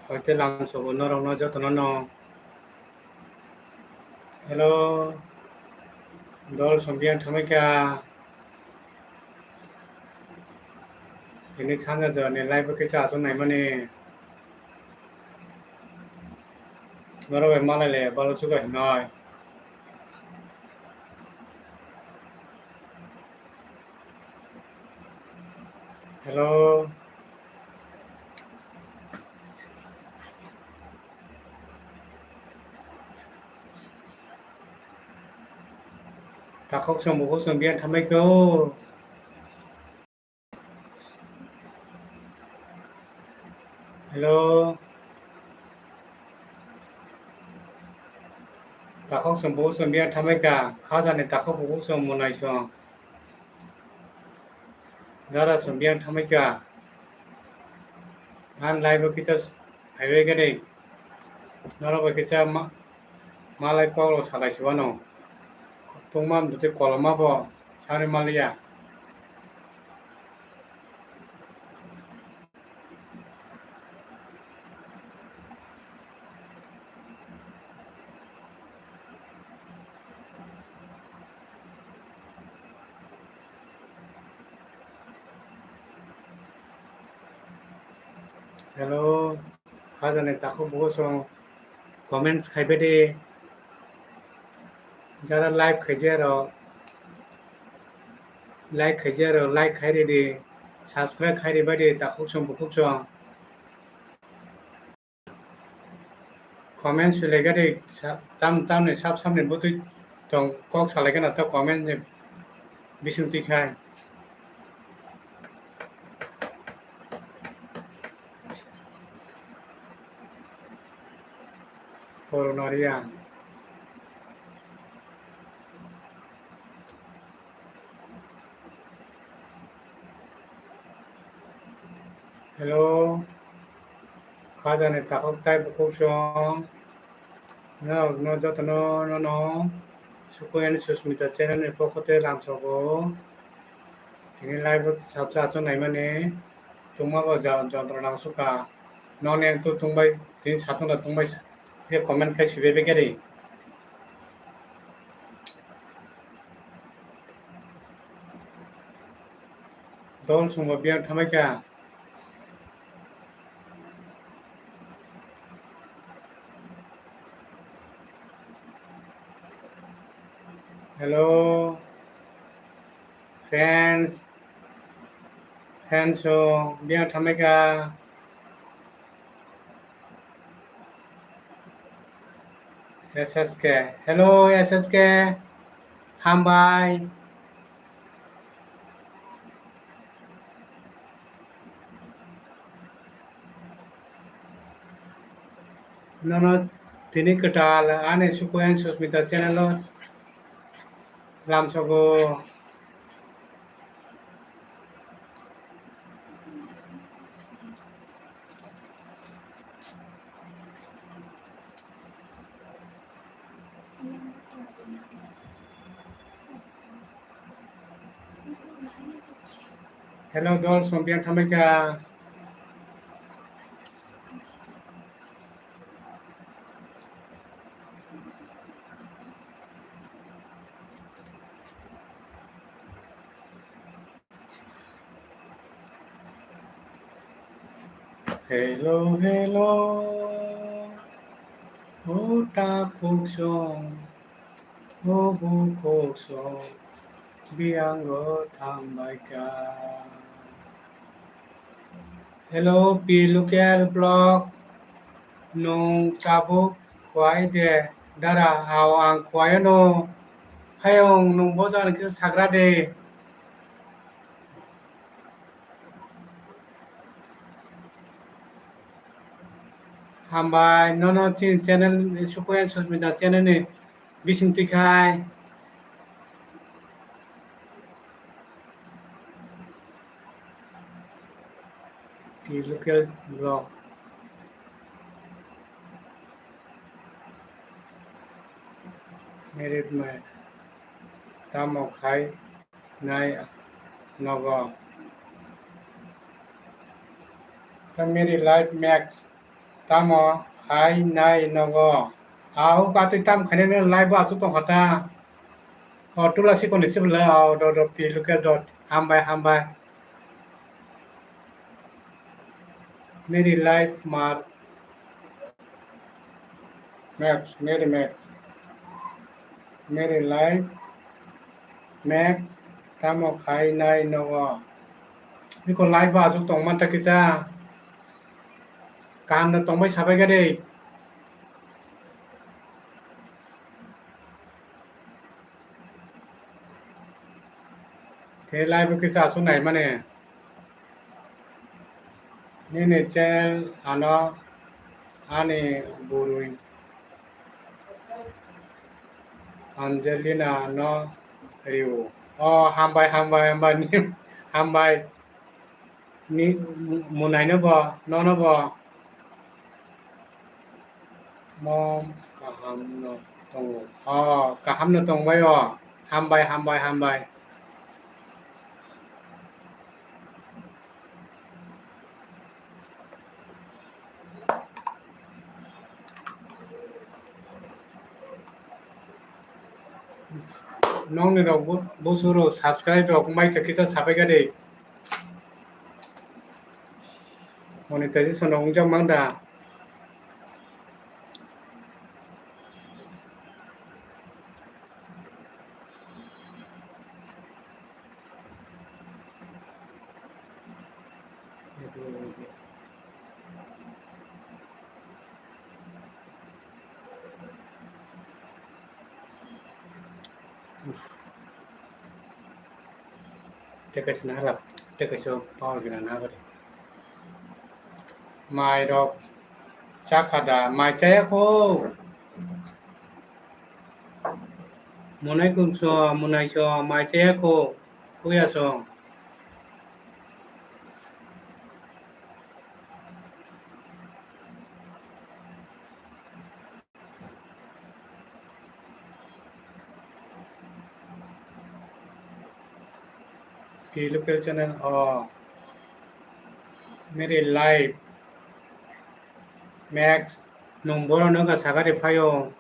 Hoite lam sobo norong no jotono no. Hello, dol sombiang thamika. Tini sanja jane live ke cha so nai mane. Maro be mala le balo suga noi. Hello. Takok som bukok sombiang thamiko. Hello. Takok som bukok sombiang thamika. Kha jane takok bukok som monai so. Gara sombiang thamika. An live ke cha haiwe ke dei. Noro be ke cha malai ko lo salai siwano. Tungmam dute koloma bo. Sari malia. Hello. Kha jane takok bukok som. Comments খাইবে দে যারা live খাইছে আর like খাইছে আর like খাইরে দে subscribe খাইরে বাদে তাকো সম বুকুক সম comment সুলেगा दे ताम ताम ने साब सामने बुतु दं कक सालायगोन आरो कमेन्ट ने बिसुंति खाय करनारिया हेलो खाजाने ताकक ताइ बुकुक सम no jotono no sukoyan susmita channel ni pokote lamsogo tini live sabsa aso nai mane tungma bo jontrona suka non en tu tungbai tini satona tungbai je comment khai subebe gere dol sungbo biang thamaika hello friends so biang thamaika SSK hello SSK hambai no tini ketal ane sukoyan susmita channel lamsogo hello dol som biang thamaika hello hello ota kuksong kuksong biang go thamaika hello pi local blog nung kabuk kwai de dara haw ang kwai no hayong nung bojan ke sagra de hambai no tin channel sukoyan susmita channel ni bisingti khai pi local blog merit में tamo khai nai nogo ta मेरी life max tamo khai nai nogo au ka tu tam khane ne live asu to hata o tulasi ko ni sibla au do pi luke dot hambai मेरी life मार max मेरी life max tamo khai nai nogo ni ko live asu to man ta kisa kam na tong bai sabai ga dei thế live cái sao số này mà nè nên này channel ano ane burui Angelina no riu hambai ni hambai ni munai no bo no bo mom kaham no tong kaham no tong bai hambai nong ni rok bosuro subscribe rok mai ka kisa sabai ga dei monetization rok jang mangda Tekas na harap tekas yo power gina na ga mai rok chakada mai chaya ko munai so mai chaya ko kuya so की local channel मेरी life max number no ga sagare phayo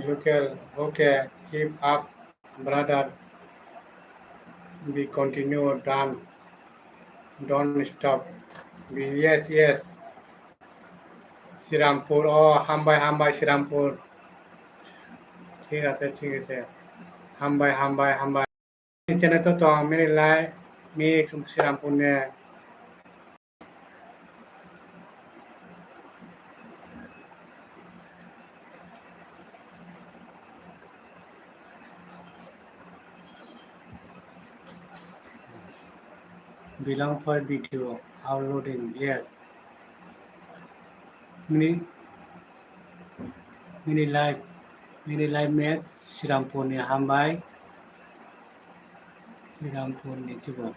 local okay keep up brother we continue don't stop yes Srirampur হামবাই শ্রীরামপুর ঠিক আছে হামবাই channel তো मेरे live में श्रीरामपुर ने belong for video uploading yes मेरी लाइव में श्रीरामपुर ने हामबाय श्रीरामपुर ने जिबो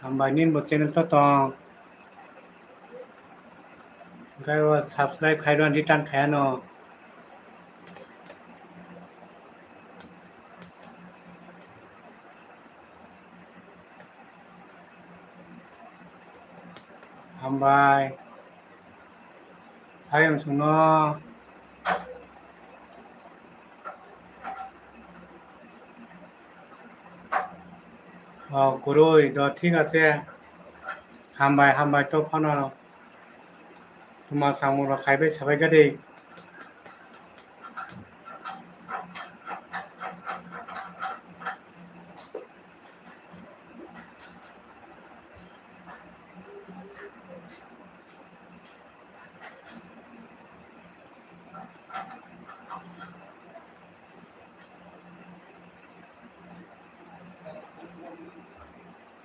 हामबाय निन बो चैनल तो गाय वो सब्सक्राइब खाइरो रिटर्न खायानो हामबाय हायम सुनो गुरुई द ठीक আছে हामबाय तो फनो तुमा सामुरा खाइबाय साबाय गादै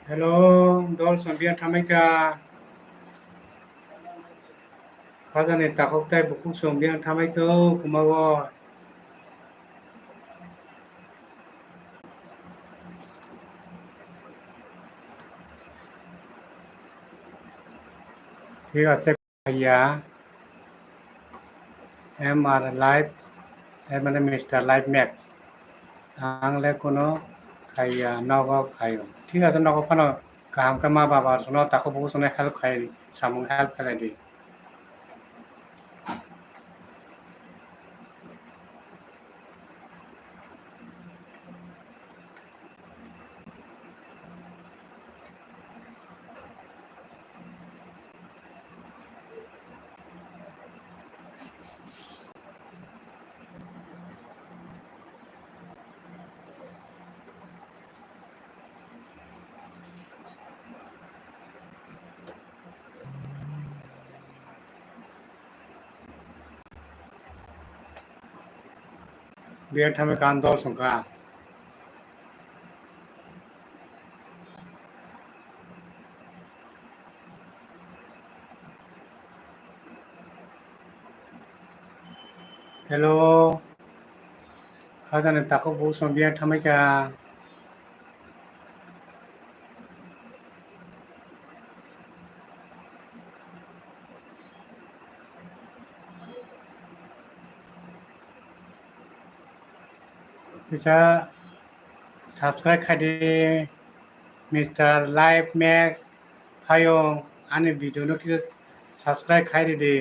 हेलो दल संबिया थामायका खाजाने ताखौताय बुखुं संबिया थामायखौ कुमागो ঠিক আছে ভাইয়া MR लाइव মানে मिस्टर लाइव मैक्स आंले कोनो खाइया नगो खायो ठीक আছে नगो फानो गाहाम का मा बाबा सुनो ताको बहुत सुने हेल्प खाई सामु हेल्प खाई दी बियर थामे कान दो सुनका हेलो खाजाने ताको बहुत सुन बियर थामे क्या bisa subscribe खाई दी मिस्टर लाइफ मैक्स फायong आने वीडियो नो किस subscribe खाई दी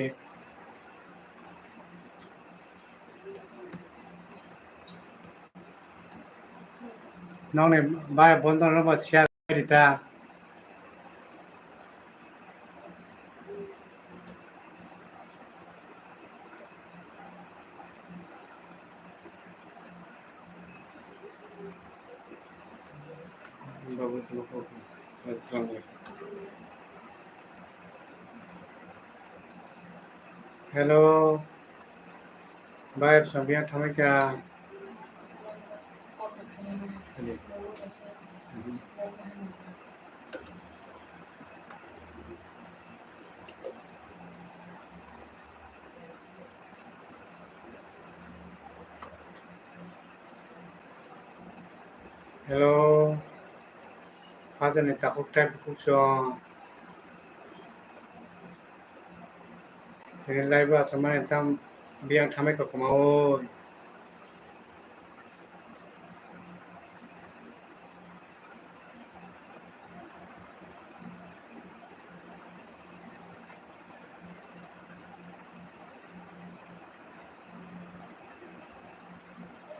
नौ ने बाय बंद न बस शेयर करिता bagus lupa betul hello bye सबिया थामे क्या हेलो खाजाने ताको टाइप कुछ dengan live sama entam biang थामे का कमाओ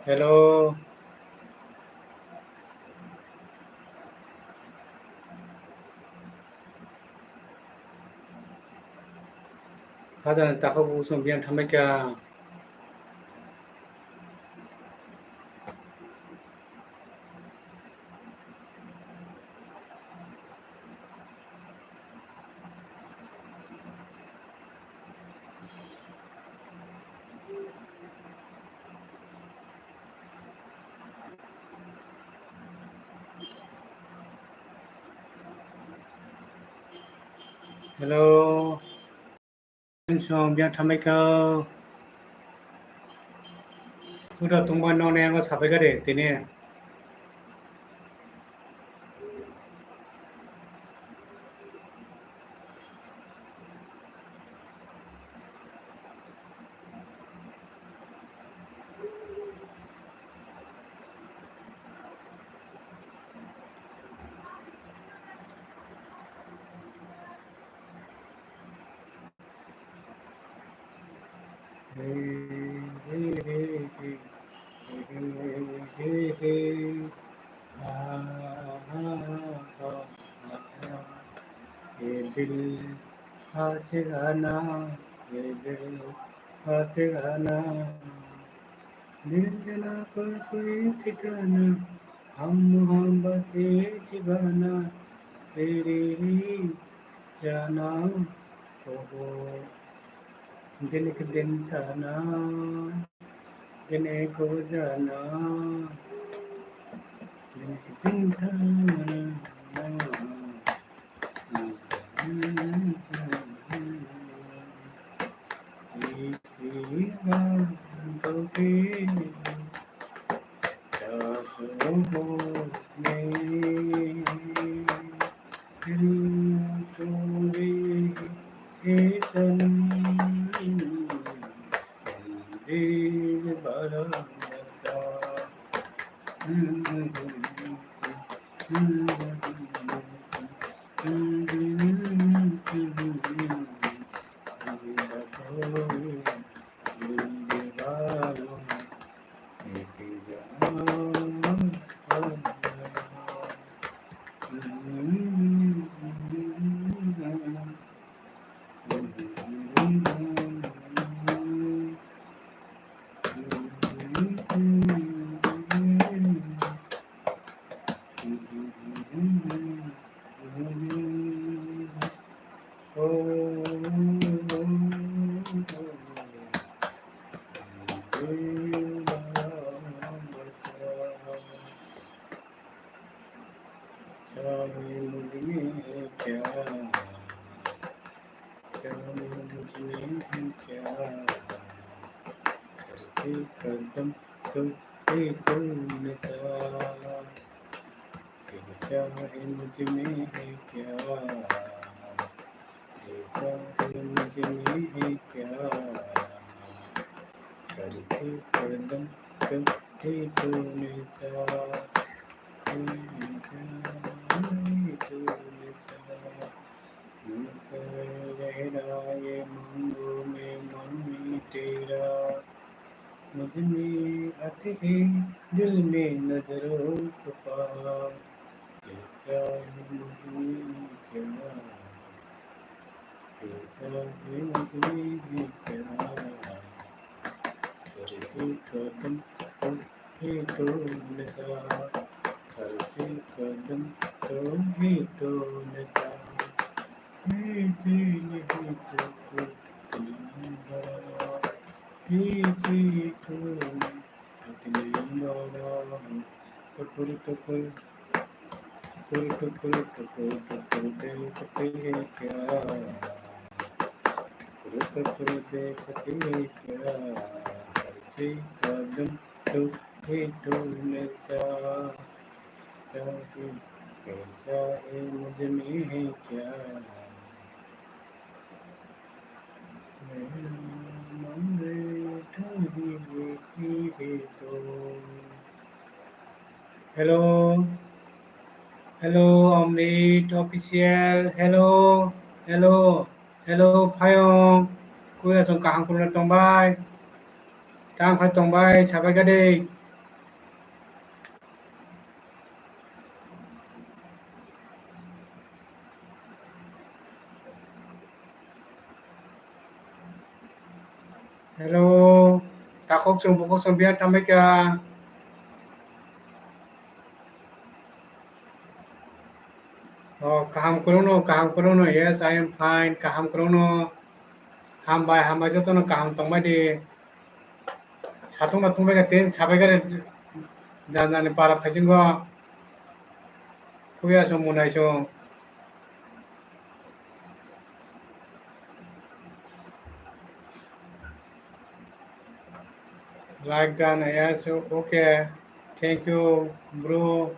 हेलो खाजाने ताको बुसुं बियां थामे क्या हेलो सम बियां थामे क्या तू तो तुम बनो ने आंगो साफे करे तिने ये दिल आशिकाना ये दिल आशिकाना दिल जना पर कोई ठिकाना हम मोहब्बत के दीवाना तेरी ही जाना हो दिल के दिन था ना दिन को जाना दिल के दिन था ना किसी बातों पे प्यासों में दिल तोड़े हे सनम दिल बड़ा सा कदम तो ही तुमने कैसा है मुझ में है क्या, कैसा है मुझ में है क्या, चलते कदम तो ही तुमने लहराए मंगों में मन तेरा, मुझ में आते हैं दिल में नजरों को पार, कैसा है मुझ में क्या, कैसा है मुझ में है क्या, सर से कदम तो ही तो नशा, सर से कदम तो ही तो नशा, जी नहीं तो कुछ नहीं बड़ा, जी तो इतने बड़ा, टुकुर टुकुर टुकुर टुकुर टुकुर टुकुर देखते हैं क्या, टुकुर टुकुर देखते हैं क्या, सर से कदम तो ही तो नशा, कैसा है मुझ में है क्या, हेलो हेलो अमृत ऑफिशियल हेलो हेलो हेलो फायं कुयासं काहांखुलर तंबाय तांफा तंबाय साबायखा दै hello takok sung buko sung biar tamayka kaham kurono yes I am fine kaham kurono hambai jotono kaham tongbai de satung tungbai ka ten sabaika janjani para phaisingo kuya sung munai sung like that yes okay thank you bro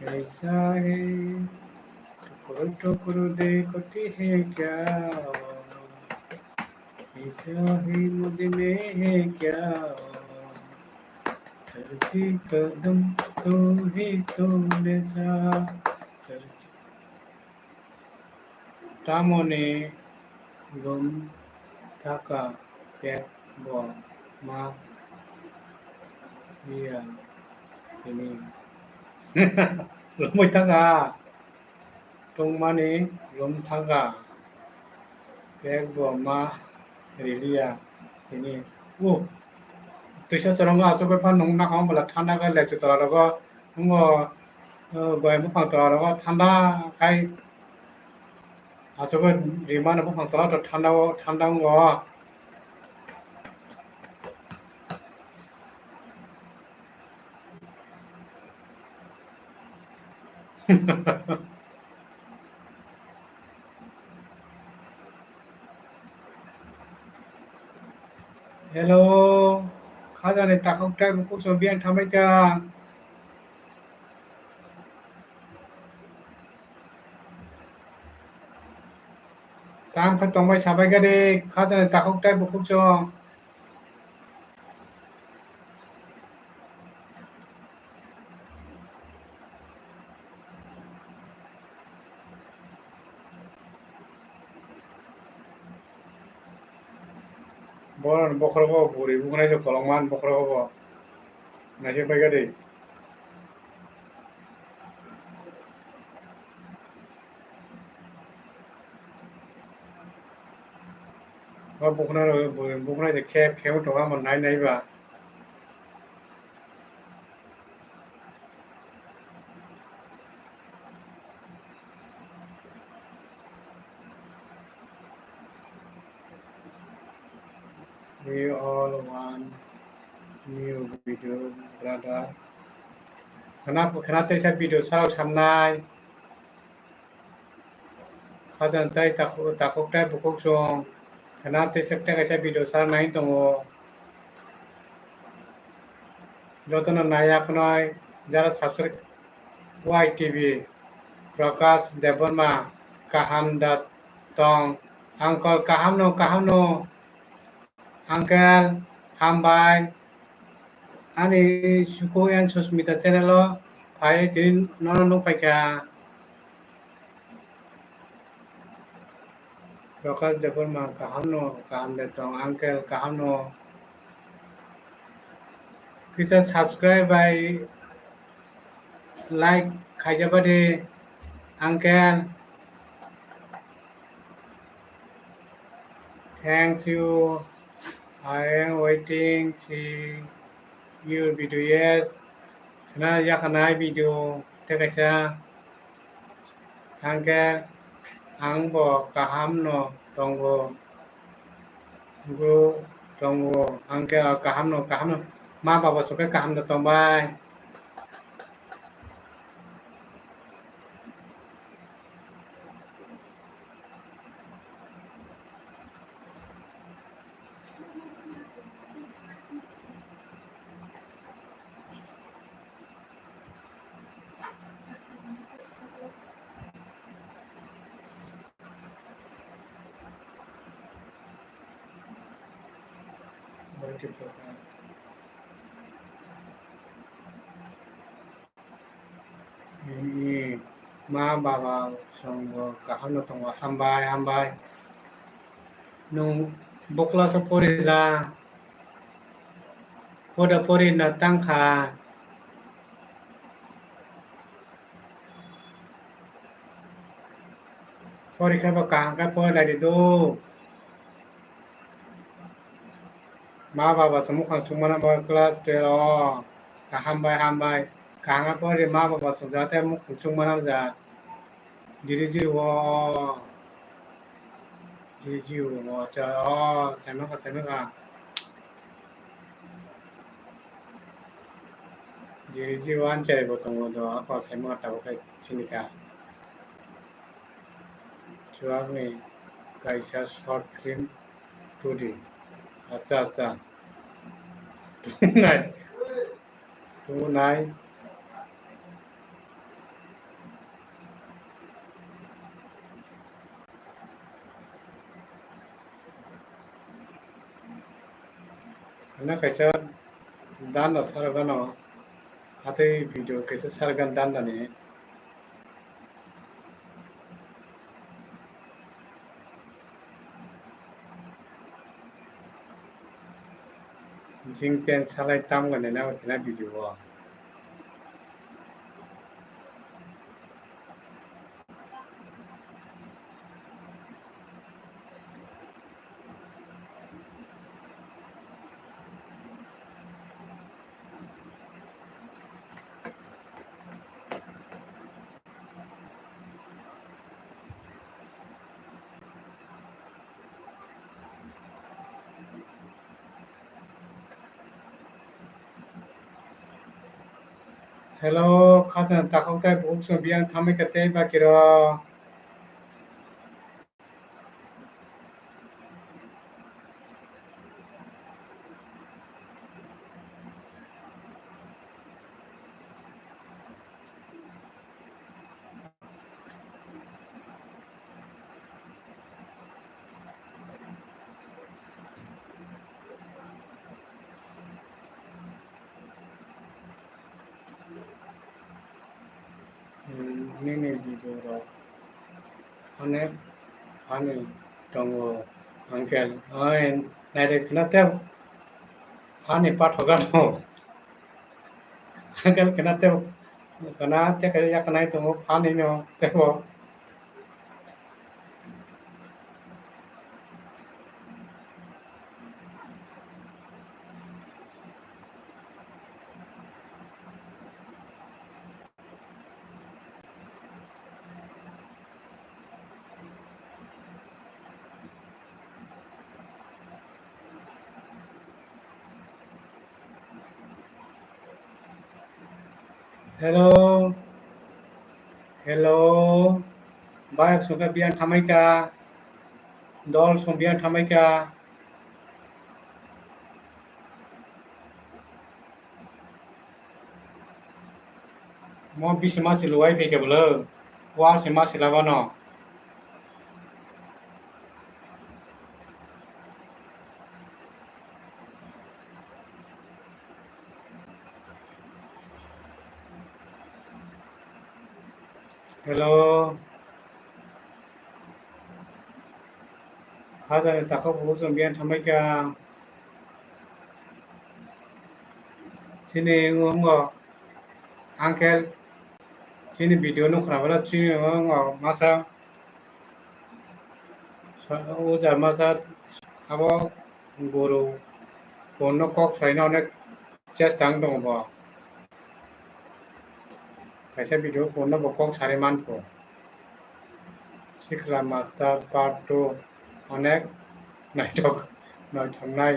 कैसा है टुकड़ टुकड़ देखती है क्या, ऐसा है मुझ में है क्या, चलती कदम तो ही तुमने सा चलती तामने गम थाका पेट ब मा iya ini lumoi थाका tungmani lum थाका पेट ब मा रिलिया ini tuisa sarong aso ko pan nong na kam bala thanda ka le chu tora ro ngo goi mo phang tora ro thanda kai aso ko rima na phang tora to thanda ngo hello khaja ne takok tai ko so bian thamai ka tam kha tongbai sabai ka de khaja ne takok tai ko so Bon bokro buri bukan itu kolongan bokro nasi pagi deh. Bukan itu kep tuh kan naik bah. We all want new video, brother. Kenapa saya video sarau samnai, kajan tay takuk tay bukuk song. Kenapa saya video sarau naik tunggu. Jotono nayak noi, jara subscribe YTV, Prakash Devarma, kaham dat tong, angkol kaham no, angkel, hambai, ani suku yang susmita channel lo, pai tin nono pai ka. Prakash Devarma, kaham dat tong, angkel, kaham no. Please subscribe by like Kajabade, uncle. Thanks you. I am waiting. See your video. Yes. Kana ya kana video. Tekasa. Uncle. Ang bo kaham no tongo. Guru tongo. Uncle kaham no kaham no. Ma baba suka kaham no tombay. Ma baba songo kaham no tongo hambai. Nung bukla sa porila. Poda pori na tangka. Pori ka ba kahangka pori lagi do. Ma baba semua cuma ba kelas telo. Hambai. Kahanga pori ma baba sujate mu cuma za. Diri wo cha sama ka. Diri wan cari botong do ako sama tahu kai sini ka. Chuak ni kaisa short film 2D. अच्छा नहीं तू नहीं ना कैसे दान सरगन आते video कैसे सरगन दान ने जिंग पेन सालाय ताम गने ना वीडियो हेलो खासन ताखौताय बुक सो बियान थामे कते बाकिरो ini video ro ane ane tongo angkel ain 나이를 그나때 반이 빠져가도 그나때 그나때 그 약간 나이 또 반이면 되고 hello hello bayar suka bian thamaika dol sung bian thamaika mo bisima siluai pe ke bolo wa sima silabano hello खाजा ताखौ बहु sung bian thamaika sini ngo uncle sini video no khana sini ngo masa ujar masa abo guru kono kok saina onek chestang dong bo kaisa video kono bo kok sare manpo sikla master part 2 onek naitok noi thangnai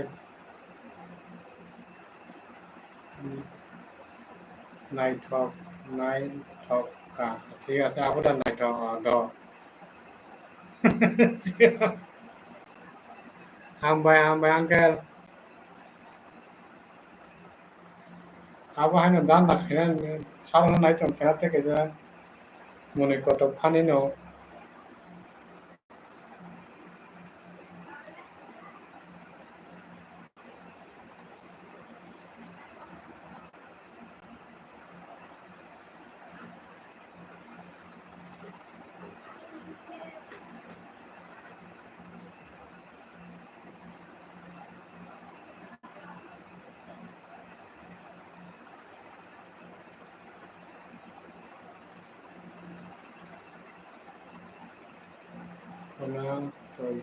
naitok naitok ka ঠিক আছে aboda naitok do hambai uncle abo haino dan na khena sauna naitok khena te kaisa moni kotok phani no kono toi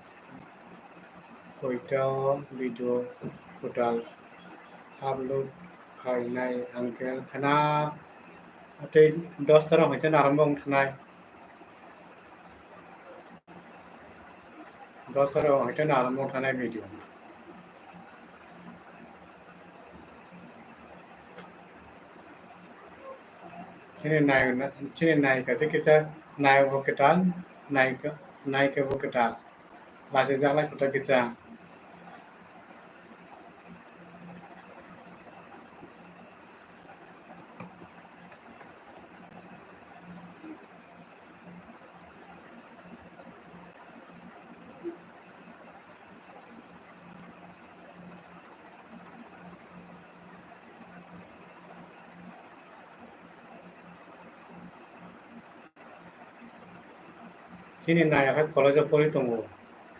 koito video kotal upload खायनाय आंकेल खाना अतै 10 तरह होइते आरम्भ थानाय 10 तरह होइते आरम्भ थानाय भिडिअ चिनि नाय कासे किसा नाय हो केटाल नाय के हो केटाल लासे जालाय कुटा किसा चिनि नाय हा कलेज परि दंगो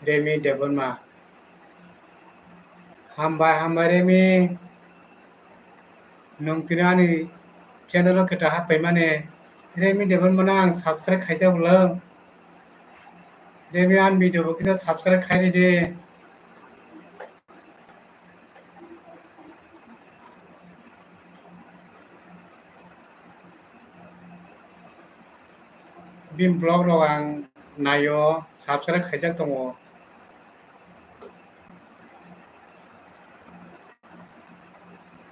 रेमी देबनमा हामबाय रेमी नोंतिरानि चैनल केटा हापै माने रेमी देबनमा आं सब्सक्राइब खायजा बुलो रेमी आन भिडिअ किसा सब्सक्राइब खायरि दे बिम ब्लग रग आं नायो सब्सक्राइब खायजाक दङ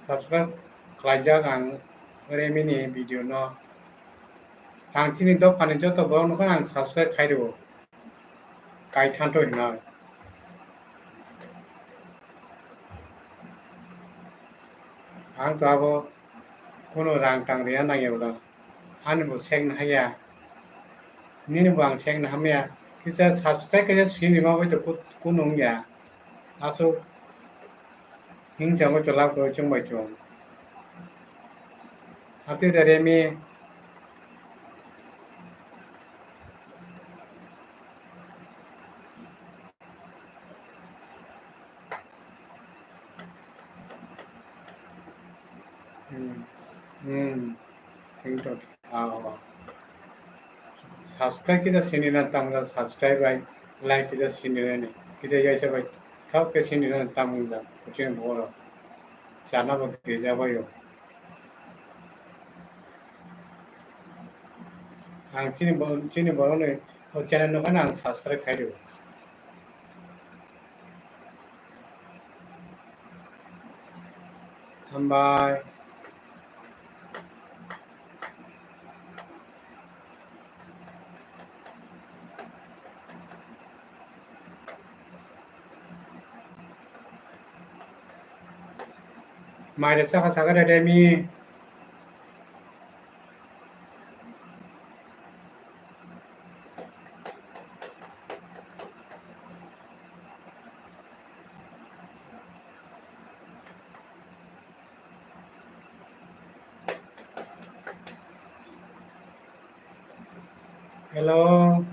सब्सक्राइब खालायजाक आं रेमिनि भिडिअ न आं तिनि दफानि जत बरनखौ आं सब्सक्राइब खायदो गायथानथ' हिना आं तो आबो कोनो रां तां गैया नायोब्ला आंबो सेंनो हाया नीनबो आं सेंनो हामाया किसा सब्सक्राइब किसा सुइनि माबाय तो कोनो गया आसो हिंसाबो तो लाभ चंबाय चों आते ramie tingtot subscribe kita sini na tamga subscribe by like kita sini ne kita ya sa by thap ke sini na tamga kucing boro chana ba ke ja ba yo ang chini boro ne o channel no kana ang subscribe khai do bye mai de saka saka de mi hello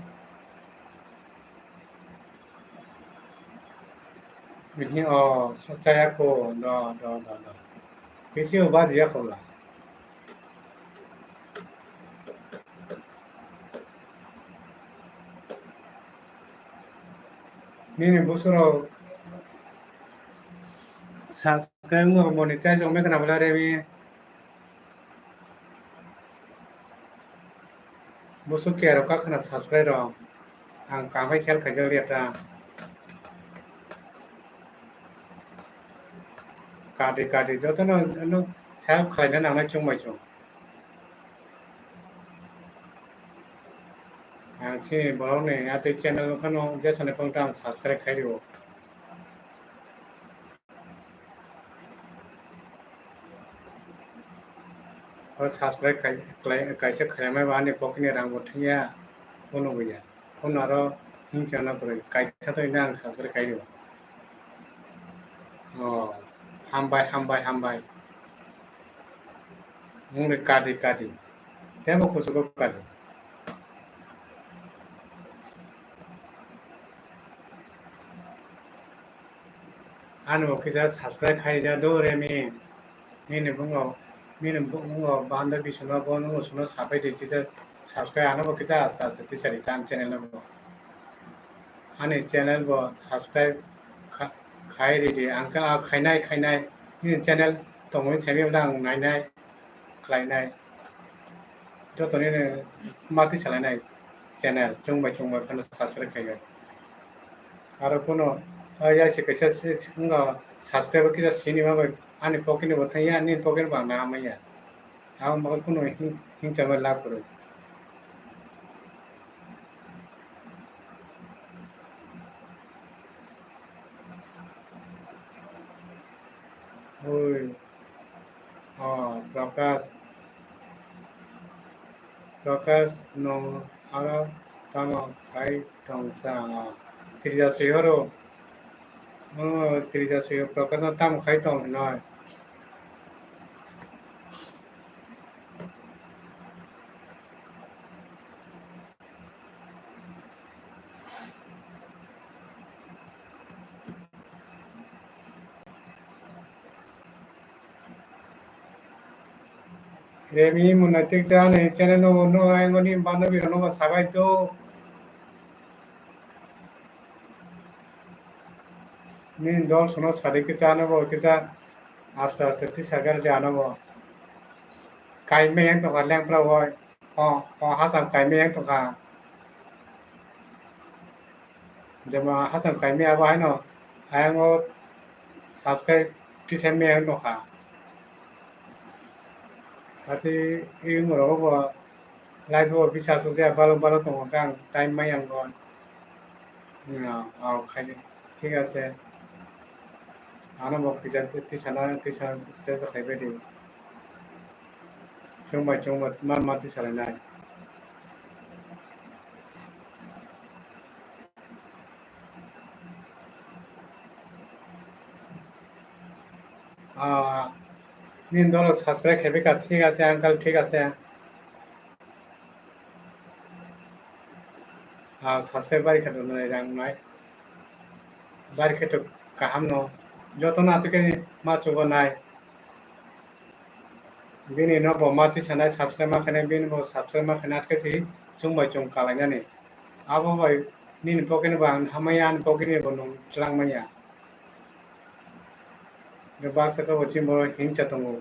mình so chaya ko do kisi o ba ya ko la ni ne busuro subscribe mo monetize o me kana bala re mi busu ke ro ka kana subscribe ro ang ka mai khel khajal ta काटे जो तो ना help खाइना नांगना chung mai chung ang chi borok ne ate channel khano jesane pangtang subscribe khai dio o subscribe kaise khai mai ba ne pokni rang bothia kono buya kono aro hing chana pore kai tha to ina ang subscribe khai dio o hambai mung ne kati temo kusuko kati ano kisa subscribe khai ja do re mi ne bungo banda bisuna bono suno sabai de kisa subscribe ano bo kisa asta tisari tan channel no ani channel bo subscribe khai re angka khainai ni channel tongoi semi dang nainai khlainai to to ne mati chalai channel chungbai khano subscribe khai aro kono ya se kaisa singa subscribe kisa cinema ba ani pokine bothaya ani pokine ba na maya ang ba kono hing chama la koro oi Prakash no ara tama khai tongsa tirja sehoro tirja sehoro Prakash no tam khai tong noi Remi munatik cha ne channel no ai ngoni bana bi no sabai to ni dol suno sari ke cha no bo ke cha asta ti sagar ja no bo kai me yang to ka leng pra hoi ha sam kai me yang to ka jama ha sam kai me aba hai no ai ngo subscribe ti sem me yang to ka ati ing ro bo live bo bisa so ja balo to kang time mai yang gon খাই ঠিক আছে আনো কিজান তিসানা চেষ্টা খাইবে দিও চংবাই मा তিসালাইनाय নিন দল সাবস্ক্রাইব খাইবে কা ঠিক আছে আঙ্কেল ঠিক আছে সাবস্ক্রাইব বাড়ি খাটো নাই রাং নাই বাড়ি খাটো কাহাম ন যত না তুকে মা চুব নাই bini no bo mati sanai subscribe ma khane bini bo subscribe ma khane atkasi chungbai chung kalainani abo bai nin pokene bang hamayan pokene bo nung chlang manya ne ba sa ka bochi mo hing chatongo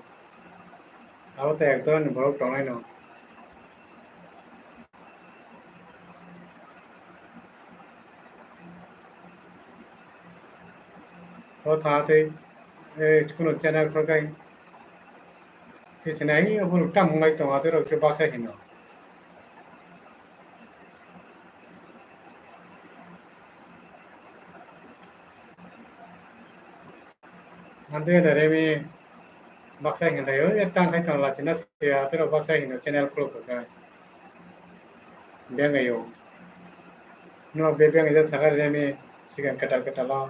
abo ta ekdor ni borok tongnai no to thate kuno channel ko kai kisinai abo tam ngai tong atero ke ba sa hino ande dare mi baksa hino yo etang kai tong la china se atero baksa hino channel ko ka bengayo no be bengayo sagar remi sigan katal katala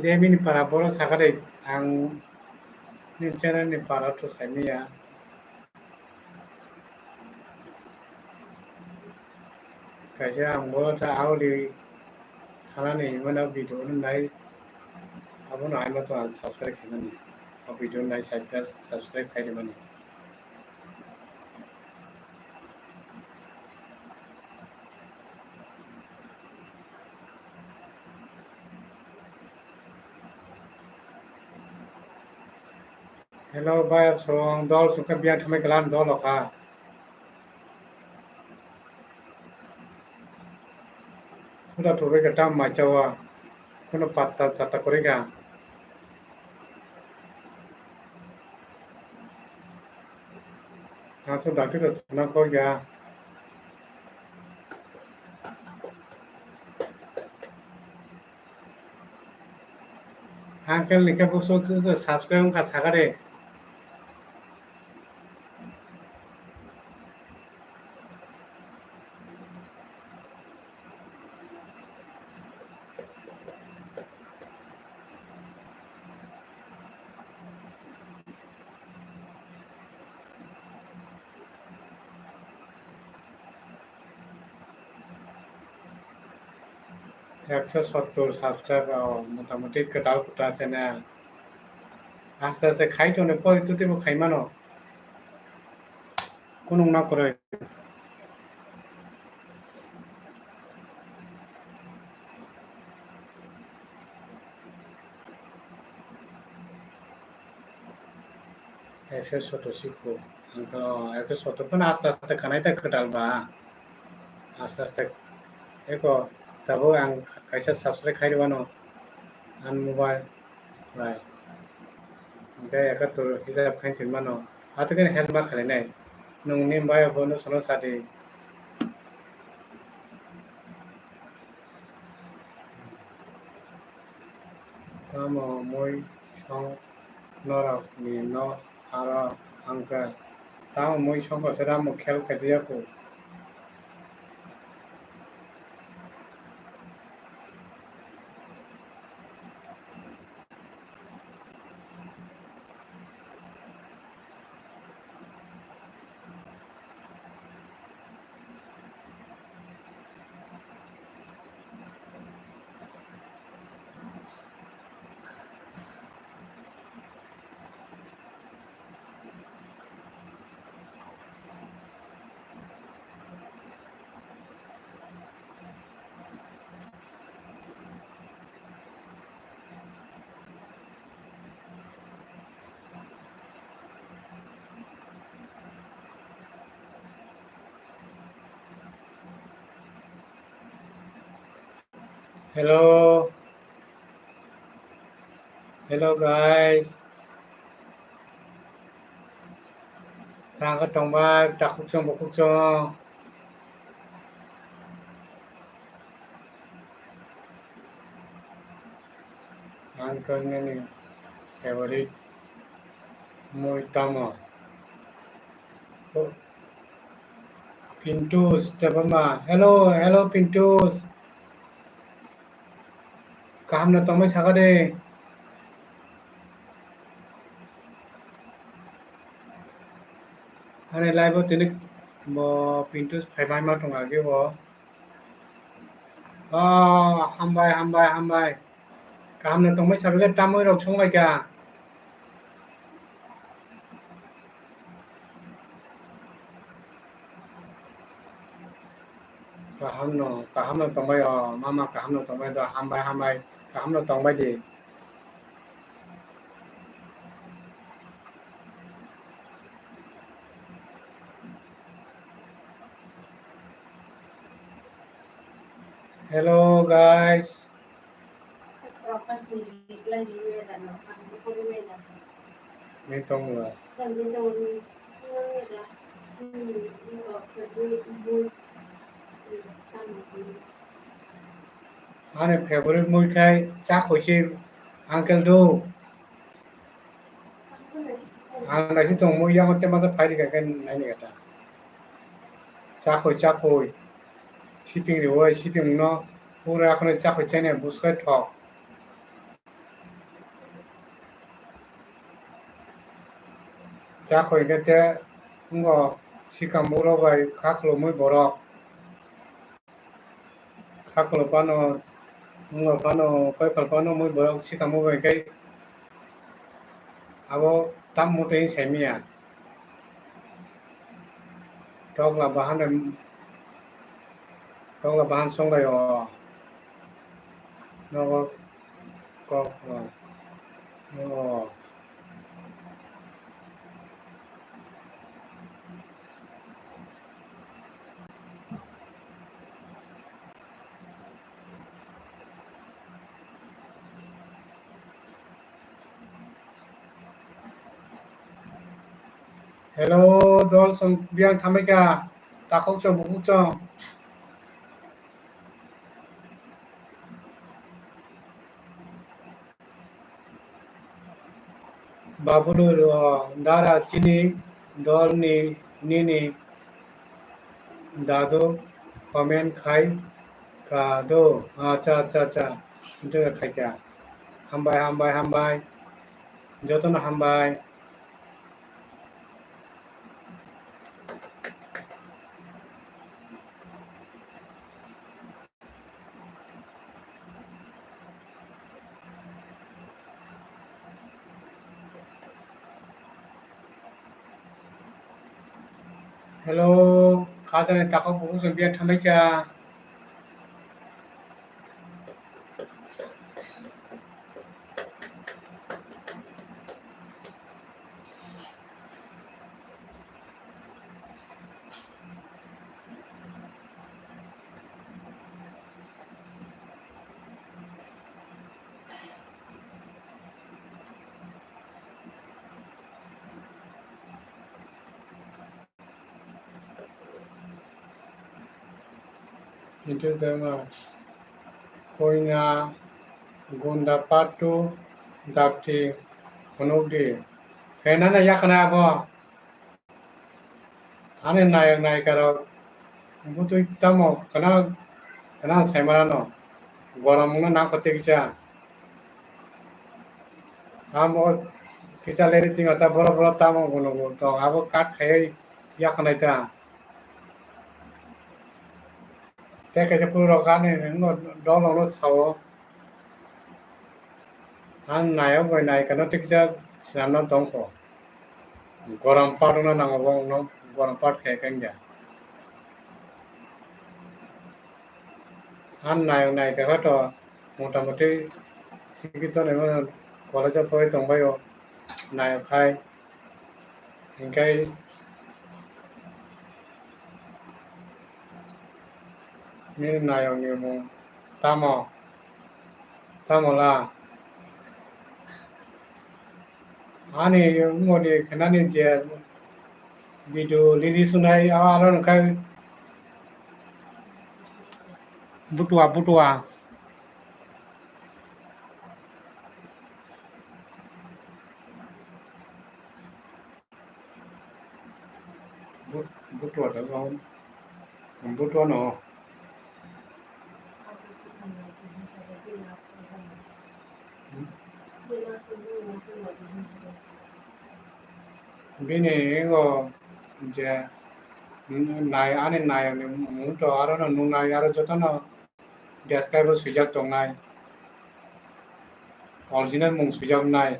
Remi ni para boro sagare ang ni channel ni para to saimiya kaisa ang bo ta auli thanani mana video nai abo no ai ma to subscribe khinani a video nai subscribe khai mani hello bye song dol suka biang thamai kalan dol oka sudah tobe kata macawa kono patta chata korega aku dati to na ko ya uncle nika boso to subscribe ka sagare একশো সত্তর subscribe মোটামুটি কেটাও কুটা channel আস্তে আস্তে খাইতো নে পরে তুই খাইমানো কোনো না করে 100 শিখো একশো সত্তর पण আস্তে আস্তে খানাইতে কেটালবা আস্তে আস্তে eko tabo ang kaisa subscribe खाइबानो an mobile bai be ekatur hijab khaintin mano atuken help ma khalinai nungni bai bono sono sadi tamo moi song nora ni no ara angka tamo moi song ko sera mo khel khadiya ko hello hello guys tang ka tongba takuk chong bokuk chong angka ni favorite Muy tamo. Pintus, Tebama. Hello, hello, Pintus. Kaham na tomai sagade. Ane live tinik bo Pintus phaibai ma tonga ge bo. Hambai, hambai, hambai. Kaham na tomai sagade tamoi rok songlai ka. Kaham no tomai mama kaham no tomai do hambai, hambai. Kaham no tomai di. Hello guys. May tong la. Ane favorite mui kai cha khoi chi uncle do. Ang nasi tong mui yang otte masa phai ka kan nai ni kata. Cha khoi. Shipping ri oi shipping no. Pura এখন cha khoi chane buskai thok. Cha khoi ke te ngo sikam muro bai khaklo mui borok. Khaklo pano ngo pano koi pal pano mui borok sikam mui bai kai abo tam mutai semia. Dog la bahan song lai no ko no. Hello dol som biang thamai ka. Ta khok chong bu chong. Babulu dara chini dol ni दादो comment खाई का दो अच्छा itu खाई क्या hambai jotono hambai hello khajane takok buku sembian thamai क्या itu tema koina gunda patu dakti konogdi kenana yakana abo ane naik karo butu tamo kana semarano goram na kote kicha amo किसा लेरी तिंग आता बड़ा तामो गुनो तो अब काट खाए या खनाय ता ते कैसे पूरा काने नो डॉल नो सावो आन नायो गय नाय कनो तिकजा सानो दंखो गरम पाटनो नांगो नो गरम पाट खाय कंजा आन नाय का हतो मोटामोटी सिगितो ने कॉलेज पय दंबायो नाय खाय इंकाय ni nayo ni mo tamola ani ngodi kanani je video lili sunai aron kai butua butua đó không butua nó bini 이거 이제 나이 안에 나이 문도 알아는 누나이 알아 줬잖아 데스크탑 수작 동나이 original 몽 수작 나이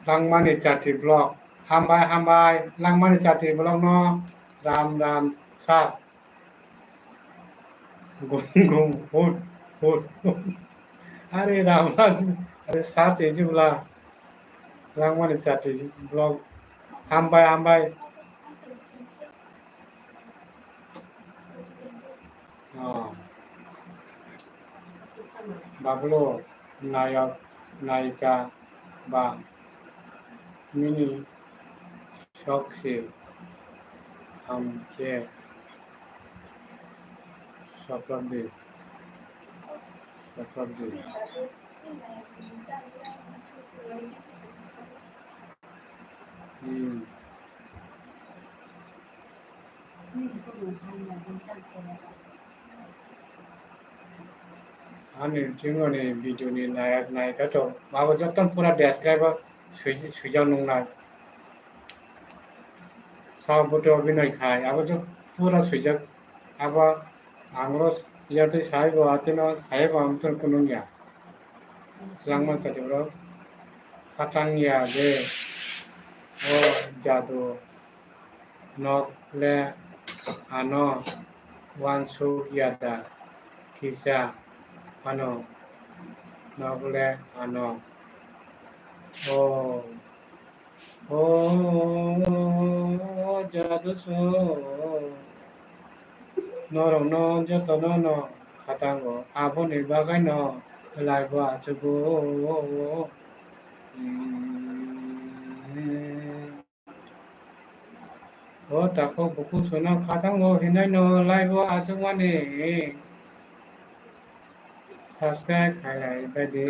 랑만이 자티 블록 함바이 랑만이 자티 블록 너 람 사 공공 홀 अरे रामराज अरे सार से बोला 랑만이 자티 블록 함바이 어 바블로 나역 나이까 바 미니 셔츠 함께 서프라디 아니 지금은 비디오니 나이까 또 마고 저떤 पूरा डेस्क्राइब सुजाव नंगना सब बुतो अभिनय खाय अब जो पूरा सुजाव अब आंग्रो या तो साहेब आते ना साहेब हम तो कुनुंगिया 랑만 자티브로 사탕이야 제 자도 नकले ano wansu yada kisah ano nokle ano oh jadu so norong no joto no katango aboni bagai no laibo achugo tako buku sono katango hinai no laibo asugwani subscribe kai badi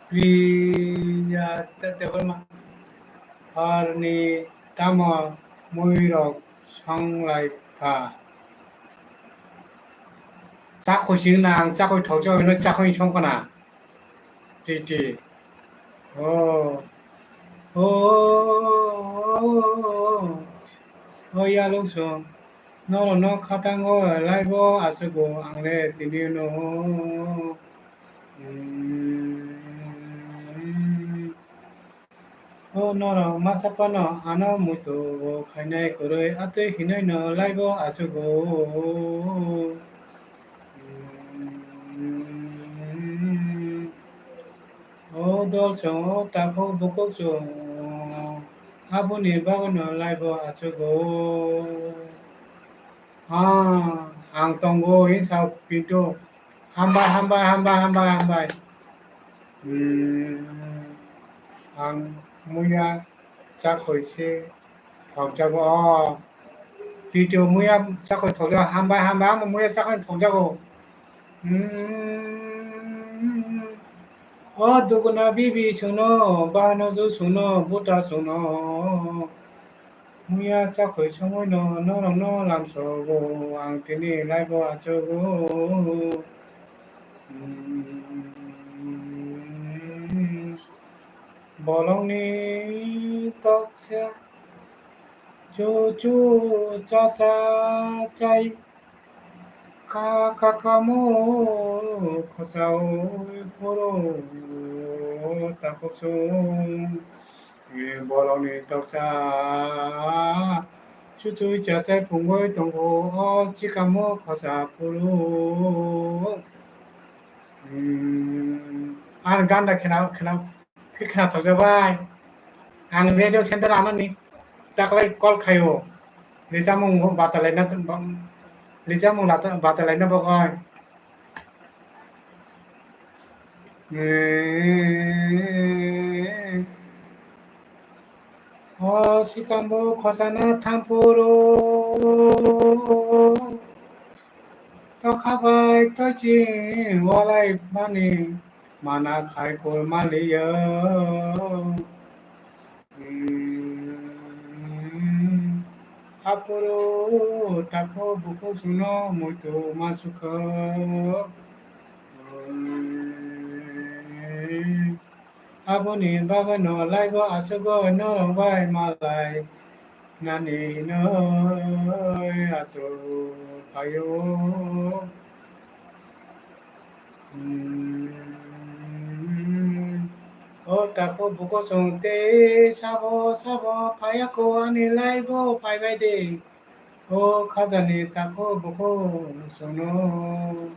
Priya Tatevalma Arni Tama Muirok Songlaipa chắc khối xin nàng chắc khối thấu cho nó chắc khối xong con à chị ô ya lúc xuống nó khát ngô lại vô à sự cô ăn lê tình yêu nó nó masapa nó ano muto khai này rồi ate hinai nó lại vô à sự cô dolso tako bukokso abuni bagono laibo achugo ang tonggo hin sao pinto hambai ang muya sakoi se thongjago pinto muya sakoi thongjago hambai muya sakoi thongjago दुगुना बिबी सुनो बानजु सुनो बुटा सुनो मुया चाखै समय नरम लामसगो आं तिनि लाइबो आचगो बलंनि तक्सा चुचु चाचा चाइ 카카카모 코사오 코로 타코소 볼로니 떡사 추추이 자세 풍고이 동고 치카모 코사 부루 안 간다 캐나 터져봐이 안 레디오 센터 아나니 딱라이 콜 카요 리자몽 바탈레나 Lisa mong bata lain na ba koy? si kambo khosana thampuro 또 가봐이 또지 와라이 마니 마나 갈골 말리여 앞으로 닦고 보고 주노 모두 마수커 아버님 바가노 라이브 아수고 너와이 말라이 나니 너이 아수 가요 닦고 보고 송때 사보 사보 파야고 아니 라이브 파이바이데 가자니 닦고 보고 소노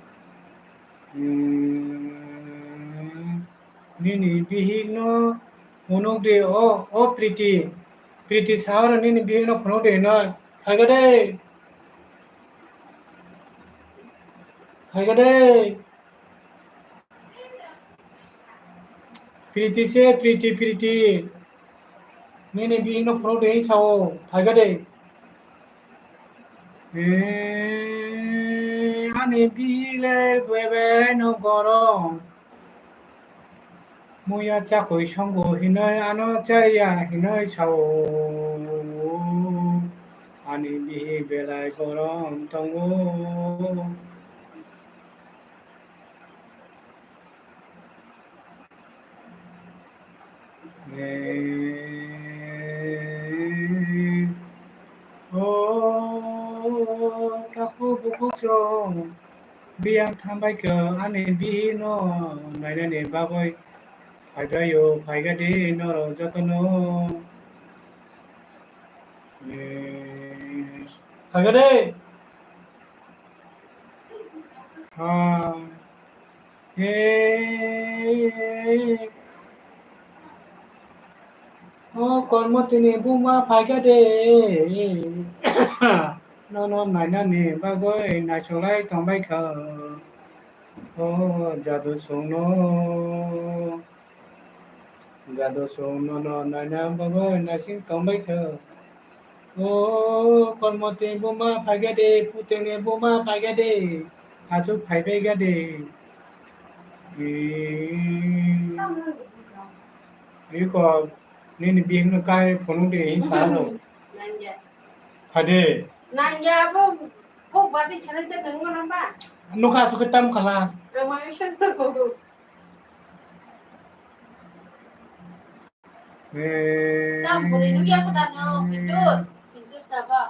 Nini bihigno monogde priti sahara nini bihigno phonode na haigade priti se priti nini bihigno phonode hi sao haigade ani bihile bebe no gorong Muya chakoi songo hinoi ano chariya hinoi sao ani bihi belai gorong tongo taku buku chong biang thambai ke ani bihi no naina ne bagoi Paigayo, paigade no jotono. Paigade. Kormotini buma paigade. No, naina ne bagoi nasolai tombai ka. Jadu sono. Gado sono no naina bagoi nasing tombai ka. Kormoti buma paigade, putene buma paigade. Asu paigade. Iko nini bihing no kai phonu de hin salo. Hade. Nanya po bati chale te dengo namba. No ka su ketam kala. Ramai shantar ko. Tam buri nu ya pata no pintus apa.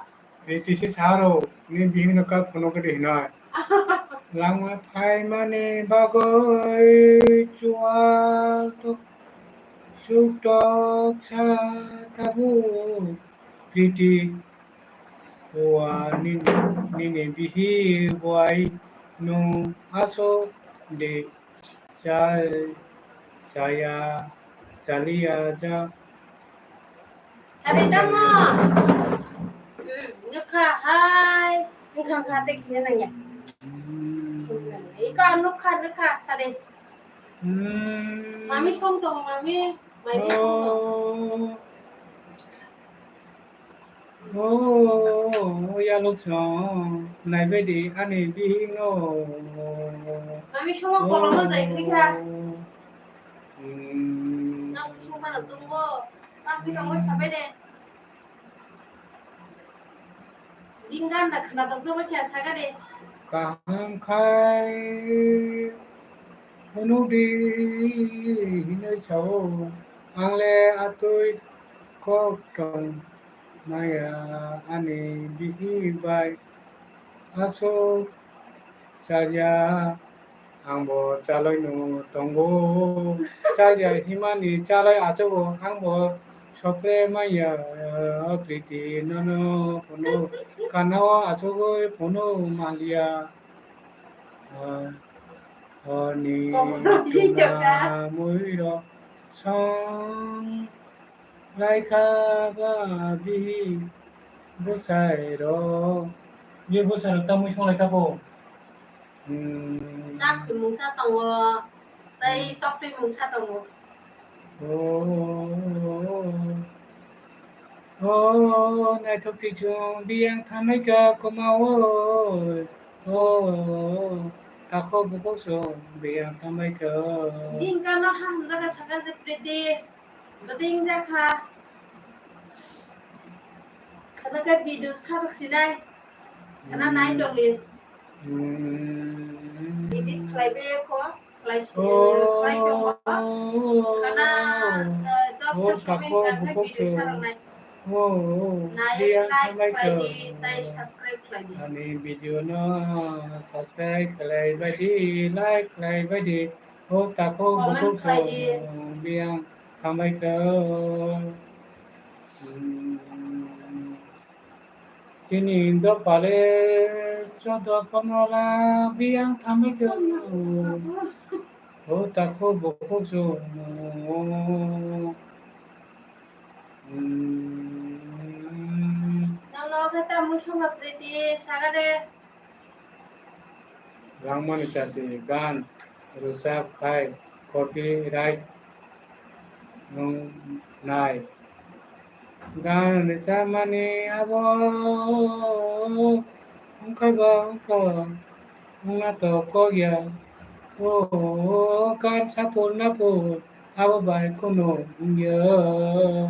Iti si saro ni bihing no ka phonu ke de hinai. Langwa phai mane bagoi chua to chuk tok cha tabu priti wa nini bihi wai no aso de saya salia ja Ada tamo. Nukha hai. Nukha khate kine nanya. Iko nukha sare. Mami song tong mami. Ya lúc đó này về đi anh ấy đi nó Mami song ko lo dai kira. Nang song mana tunggo. Tapi kamu sampai deh. Dinggan nak kena tunggu macam saga deh. Kaham khai honu đi nơi sâu ang le atui có trồng mai anh ấy đi bay aso charya angbo chaloi no tongo charya himani chaloi aso angbo sopre maya priti nono pono kanawa aso go pono malia ni tuna muiro song lai kha ba bi bosai ro ye bosai ro tamu song lai kha bo Chắc thì muốn sao tàu đây tóc đi muốn sao tàu này thuộc thị trường biếng tham mấy cái có mau Tako buku so biang sampai ke Ding ka no ha hamda ka saka de priti. Bading ja ka. Kana ka video sabak sinai. Kana nai dong li. Edit klaibe ko. Klai dong ko. Kana daftar shopping tako kan ka buku video so sarang nai. Nai biang like sampai klai ke di, nai subscribe klai di. ani video no subscribe kalai badi like kalai badi tako buku Comment so klai di. biang sampai ke Sini do pare chodo panola biang sampai ke tako buku so Nang no ka ta musong ka priti saka de. Ramon Chati, Gan, Rusap Khai, copyright Nai. Gan Risamani Abo Unkaba Unka Unato Koya Kan Sapul Napul Abo Bai Kuno Yo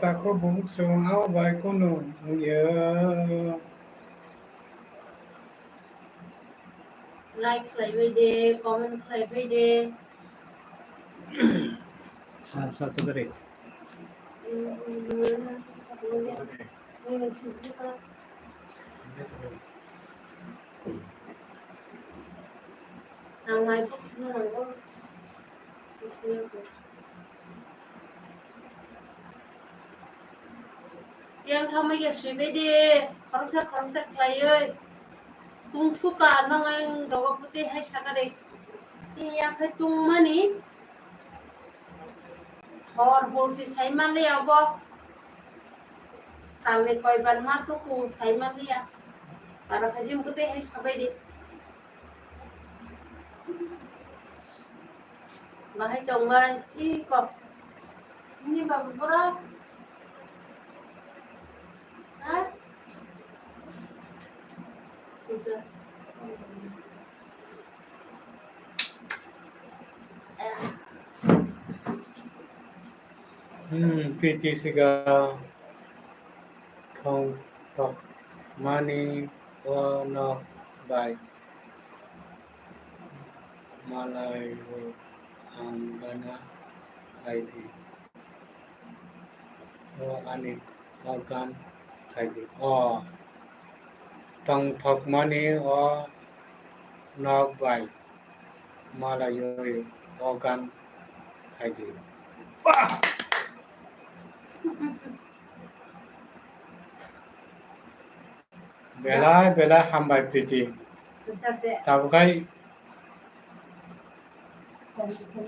Tako Bung Sung Abo Bai Kuno Yo Like klaibe de, comment klaibe de. Satu beri. Nang mai book sino nang ko. Yang thamai ke suibe de. Khorsak klai ơi. Tung suka nang ang roga puti hai saka de. Si ya khai tung mani. Thor bo si sai man le abo. Sale koi ban ma tu ku sai man le ya. Para khajim puti hai sabai de. Bahai tong mai I kop. Ini babu pura. Ha? Sudah. PT Siga Thong Tok Mani Wono Bai Malay Anggana Kaidi Ani Agan Kaidi Tong Tok Mani Nok Bai Malayoy Ogan Kaidi Bela Hambai PT Tabukai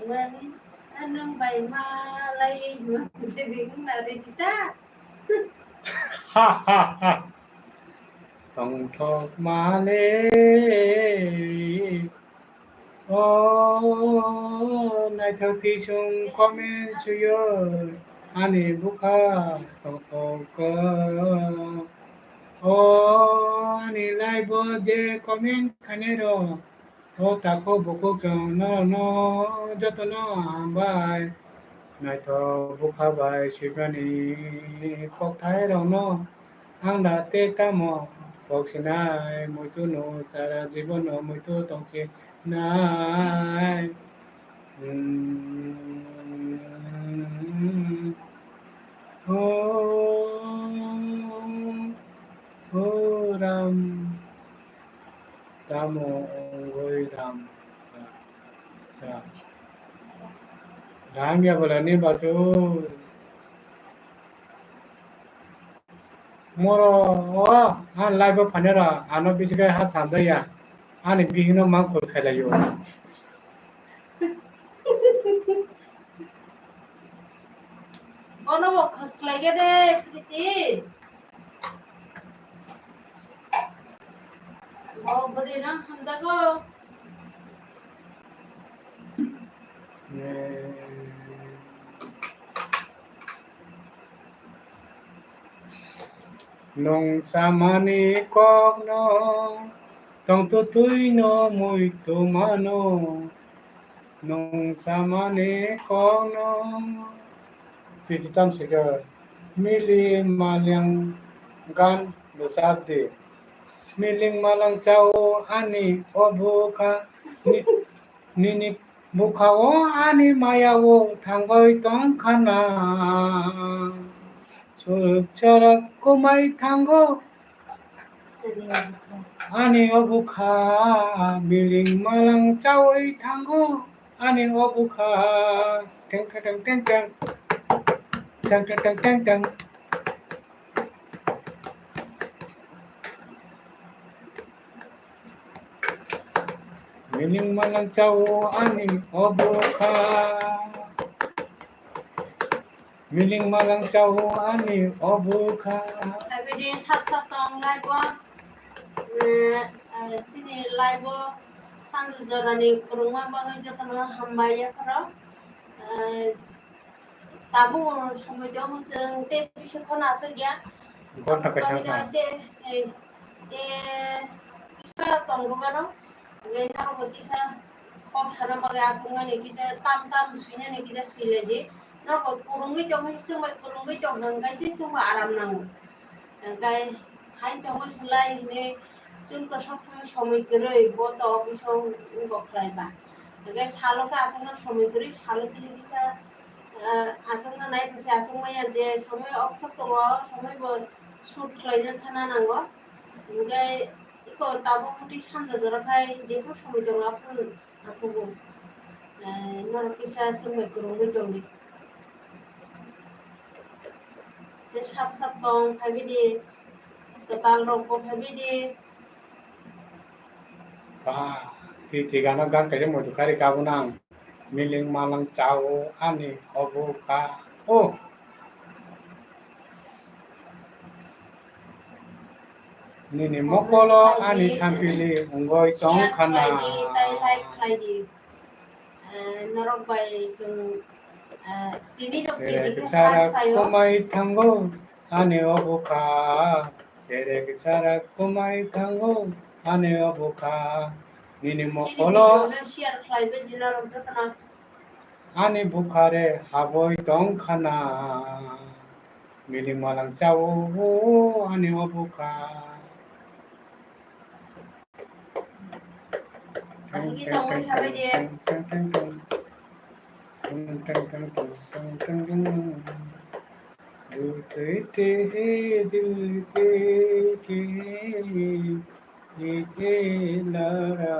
Mani anong bay malay sering narita. Ha ha ha Tong Tok Male Nai thơ thi chung comment suyo ani bukha tong thok ani lai bo je comment khane ro tako buku no joto no bai nai tho bukha bai shibani kok thai ro no angda te tamo Poksinai muito no sara jibono muito tongsi nai Ram Tamo Ongoi Ram Sa Ram ya bolani basu Moro live panera ano bisikai ha samdaya ani bihino mang kol khalayo Ono mo khas lagi de priti. Mau beri nang hamda ko. nong samani kok no tong tu tui no mui tu mano nong samani kok no pititam sigar mili malyang gan besabdi miling malang chao ani obuka nini mukhawo ani mayawo thangoi tong khana Sucharak kumai thango ani obuka miling malang chawai thango ani obuka teng teng teng teng teng teng teng teng teng miling malang chaw ani obuka miling malang chaw ani obuka Everyday sabta tong laibo sini laibo sanju jorani kurungma bangai jotana hambaya karo tabu সময় দেওয়া তে বেশিক্ষণ আছে গিয়া gonta পারি না kasangka তে তে কিসা তংগবানো গেনা হতিসা কম সারা বাগে আসুঙ্গা নেকি যা তাম তাম সুইনা নেকি যা সুইলে যে না পুরুঙ্গি তং সুমা পুরুঙ্গি তং গাই যে সুমা আরাম নাঙ্গো গাই হাই তং সুলাই নে जोंथ' सबসময় সময় করে বত অফিসও গখলাইবা গাই সালকে আসলে সময় করে সালকে যদি আসলে নাই ফেসে আসলে যে সময় অবসর দङ সময় सुट खालायनानै थानो नांगौ ओमफ्राय बेखौ दाबो मथि सानजा जराखाय जेबो समय दङ आफोर आसंगौ नरकिसा सोंबाय गुरुंगै दंनि बे साब साब दं थाइबिदि केताल रंखौ थाइबिदि Titigana gan kaje mo dukari kabunang miling malang chao ani obuka oh nini mokolo ani sampili ungoi tong khana tai like खालायदि नरक बाय जों दिनै दं Sere दिनै bicara हास फायो kumai tanggo ane obuka Sere bicara kumai tanggo ane obuka Nini दिनै mokolo भिडिअनो share खालायबाय दिना रंजाथाना ani bukare haboi tong khana miling malang chao ani obuka Lagi dong mo sabi dia दूसरे दिल के नीचे लड़ा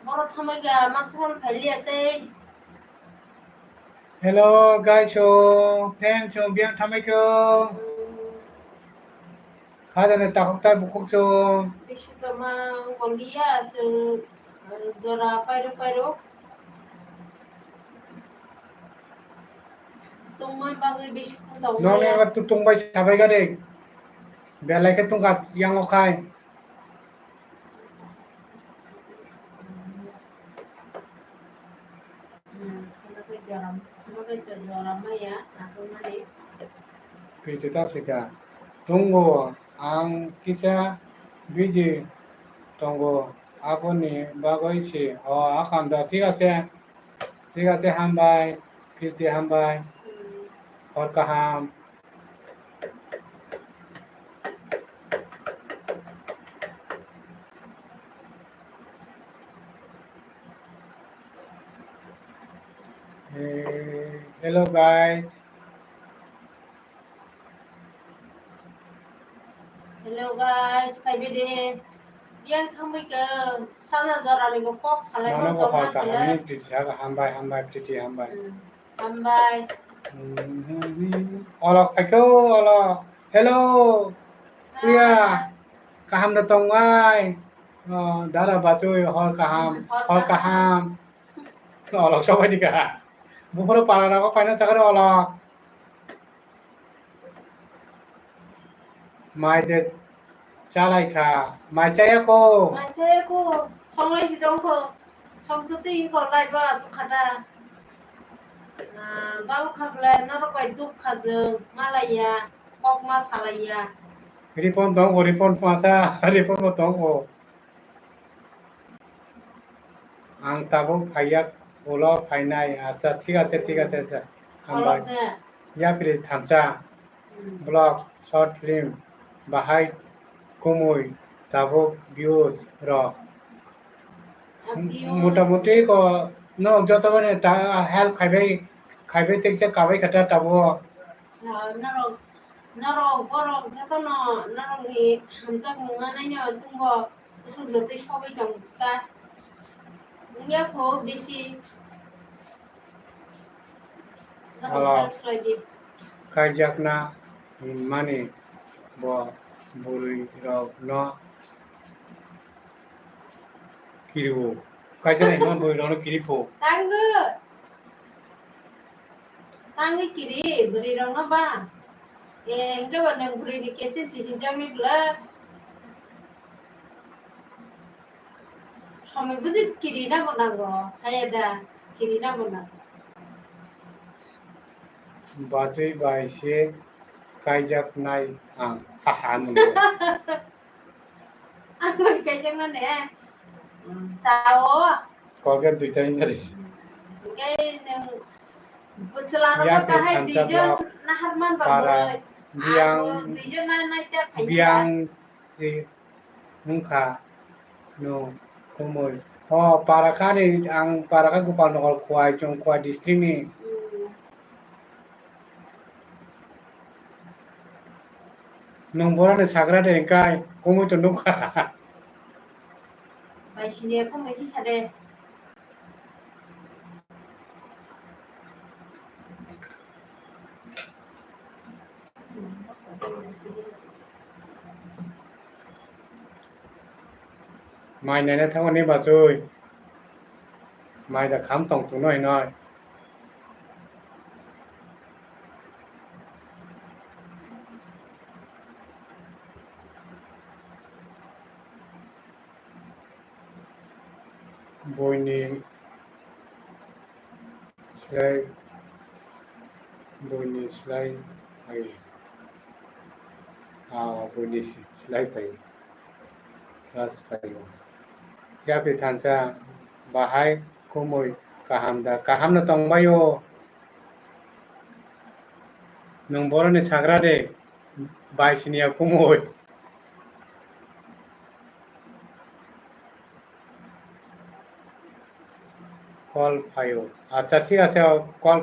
Boro thamai ga masron phali ate Hello guys, so friends, so biang thamai ko khajane takok tai bukok so bishi tama goliya sing jora pairo pairo tumai bagai bishi tau nong maya yang tutung bai sabai ga dek belai ke tungkat yang okai jora maya asonane Piti tap sika tunggu ang kisah biji tunggu আপনি বাগইছি আকাম দা ঠিক আছে হামবাই কীর্তি হামবাই হর কাহাম hello guys खायबेदे yang thamai ga sana jora ni kok salai mana no bo dong hor na kaham kala ni disa hambai priti hambai ambai olok aiko olok hello kuya kaham datang ngai dara bacoi hor kaham olok সবাই দিকা বুফরে পাড়া রাখো পাইনা সাগরে olok মাইদের चालायखा माइचायाखौ माइचायाखौ संलायसि दंखौ संतुति इखरलायबा सुखाटा बालखाब्लाय नरबाय दुखाजों मालाया कक मा सालाया Ripon दंखौ Ripon मासा Ripon दंखौ आं ताबो फाइयाक उलो फाइनाय अच्छा ठीक আছে हामबाय या फिर थामचा ब्लग शॉर्ट फिल्म बाहाय कुमुय ताबो व्यूज र मोटामुटी को नो जतो बने ता हेल्प खाइबे तेकसे काबाय खटा ताबो नरक बरक जतन नरकनि हामजा मुङानायनो जोंबो सुजोतै सबै दं ता उयाखौ बेसि कायजाकना माने bo buri rok no kiriwo kaijana no buri rok no kirifo tangi kiri buri rok no ba engke ba nang buri ni kecil cincang ni bla sampai buzi kiri na bonago hayada kiri na bonago बाजै बायसे कायजाकनाय आं हाहा आं कायजाकना ने tawo Colgate दुइटानि जारि ओमफ्राय नों बोसोलानो बाहाय दैजों नाहारमान बारबाय आंबो दैजों नायते बियां si nungka no komoy paraka ni ang paraka gopal nogol kwai chong kwai district ni nombora ni sagra de kai komoy to nungka bai sini komoy ki sade mai này nó thằng anh bà chơi mai đã khám tổng tụ nói bôi ni slide hay bôi ni slide phải plus phải ya bị thành ra bahai komoy kaham na tong bayo nung boro ni sagra de bai sinia komoy কল ফাইও আচ্ছা ঠিক আছে কল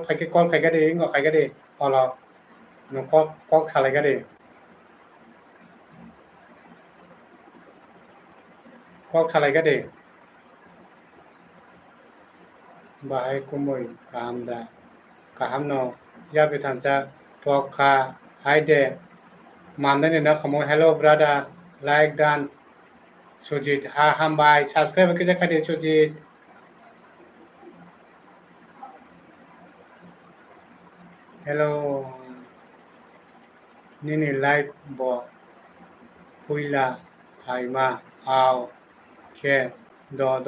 ফাইকে দে ইঙ্গ খাইকে দে কল কক সালাইকে দে কক সালাইকে দে बाहाय कुमुय kaham no ya bitansa talk ka hi de mandane na khamo hello brother like dan sujit hambai subscribe ke jakade sujit hello nini live bo puila haima aw ke do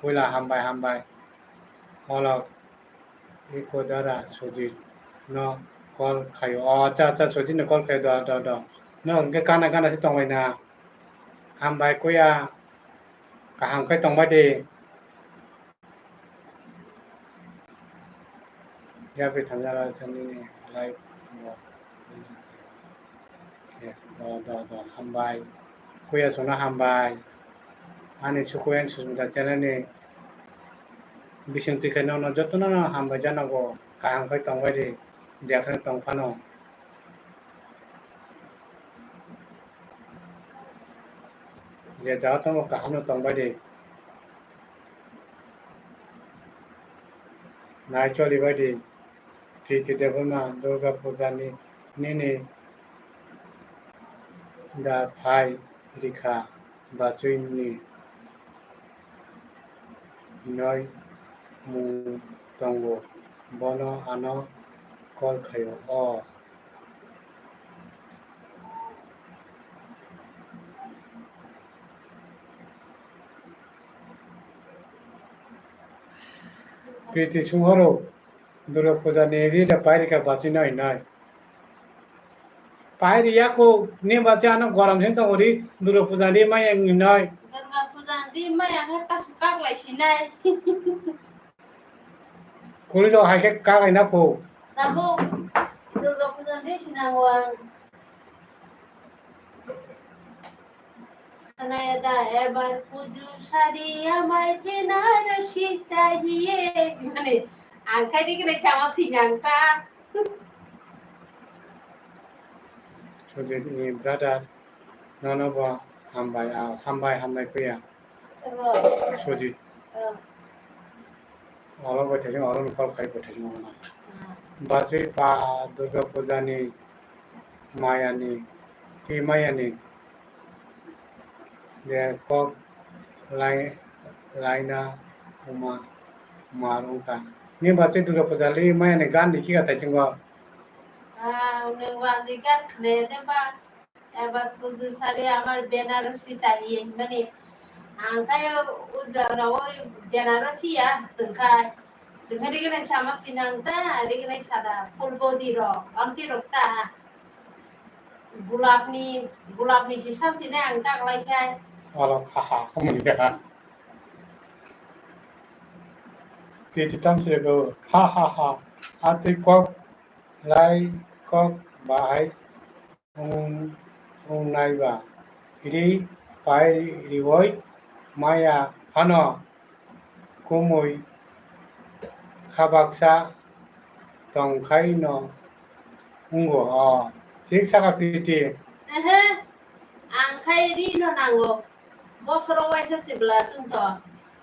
puila hambai holok iko dara sujit no call khayo acha sujit no call khayo do no ke kana si tongbai na hambai koya kaham kai tongbai de ya be thamjala chani live do hambai koya sona hambai ani sukoyan susmita channel ni bising tikano no jotono no hambai janago kaham kai tongbai de jakhane tongphano je jaatamo kaham no tongbai de nai choli bai de Priti Devana Durga Puja ni da phai rikha bachui ni noi mu tongo bono ano kol khayo प्रीति सुंहरो दुर्गा पूजा ने रीटा पायरी का बाची नहीं नहीं पायरी या को ने बाची आना गरम से तो ओरी दुर्गा पूजा ने मैं नहीं दुर्गा पूजा दी मैं आगे कास काग लाइसिनाय कुली जो हाके का ना को তাবো দুর্গা পূজা দিস না ওয়াং নায়দা এবার পুজো শাড়ি আমার বেনারসি চাইয়ে মানে আংখাই দিকে রে চামা ফিনাংকা सोजे नि ब्रादार ननबा हामबाय फैया सोजे अलग बैठे अलग कल खाई बैठे ना बाजे बा दुर्गा पूजा नि मायानि कि मायानि दे कक लाइना उमा मारुंका नि बाजे दुर्गा पूजा ले मायानि गान नि किगा ताइचिंगो ওয়ান্দিকার নে দেবা এবার পুজো শাড়ি আমার বেনারসি চাইয়ে মানে আংখাই উজারাও বেনারসিয়া जोंखाय दिगने चामा फिनांता दिगने सादा फुलबडी रो आमति रक्ता गुलाबनि से सानसिने आं दागलायखाय अला हाहा खमनिया पिति तामसेगो हा आति कक लाई कक बाहाय नायबा इदि पाय रिवय माया हानो कुमुय खाबाक्सा तंखाय न उंगो ठीक साका पिति आंखाय रि न नांगो बसराव वायसा सिब्ला जोंथ